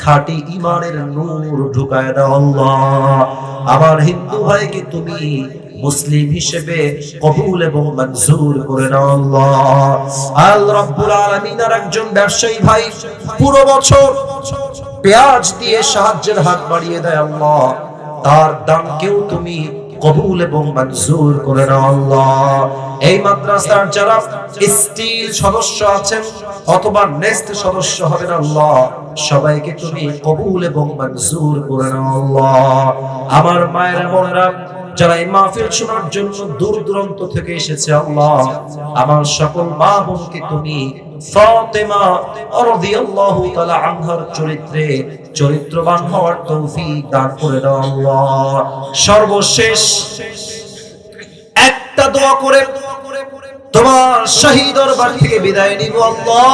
খাঁটি ঈমানের নূর ঢুকায় দাও আল্লাহ। আমার হিন্দু ভাইকে তুমি মুসলিম হিসেবে কবুল এবং মঞ্জুর করে নাও আল্লাহ। আল্লাহ রাব্বুল আলামিন, আর একজন ব্যবসায়ী ভাই পুরো বছর পেঁয়াজ দিয়ে সাহায্যের হাত বাড়িয়ে দেয় আল্লাহ, তার দানকেও তুমি কবুল এবং মঞ্জুর করে নাও আল্লাহ। এই মাদ্রাসার যারা স্টিল সদস্য আছেন অথবা নেক্সট সদস্য হবেন আল্লাহ, সবাইকে তুমি কবুল এবং মঞ্জুর করে নাও আল্লাহ। আমার মায়েরা বোনেরা, যারা এই মাহফিল শোনার জন্য দূর দূরান্ত থেকে এসেছে আল্লাহ, আমার সকল মা বোনকে তুমি ফাতেমা রাদিয়াল্লাহু তাআলা আনহার চরিত্রে চরিত্রবান হওয়ার তৌফিক দান করে দাও আল্লাহ। সর্বশেষ একটা দোয়া করে তোমার শাহী দরবার থেকে বিদায় নিব আল্লাহ।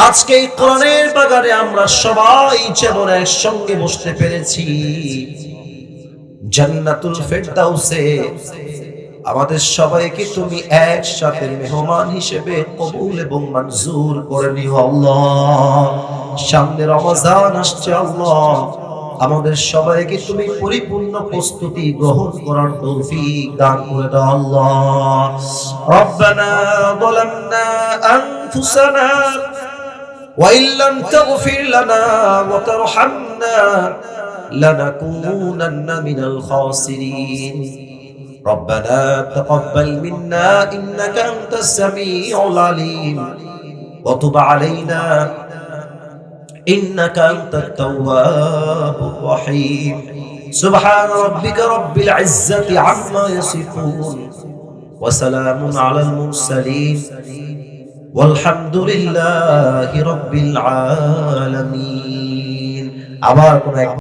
আজকে এই কোরআনের বাগানে আমরা সবাই যেমন একসঙ্গে বসতে পেরেছি, জান্নাতুল ফেরদাউসে আমাদের সবাইকে তুমি একসাথে মেহমান হিসেবে কবুল এবং মঞ্জুর করে নিও আল্লাহ। সামনে রমজান আসছে আল্লাহ, আমাদের সবাইকে তুমি পরিপূর্ণ প্রস্তুতি গ্রহণ করার তৌফিক দান করে দাও আল্লাহ। রব্বানা যালামনা আনফুসানা ওয়া ইল্লাম তাগফির লানা ওয়া তারহামনা লানাকুনান্না মিনাল খাসিরিন। ربنا تقبل منا إنك أنت السميع العليم وتب علينا إنك أنت التواب الرحيم سبحان ربك رب العزة عما يصفون وسلام على المرسلين والحمد لله رب العالمين।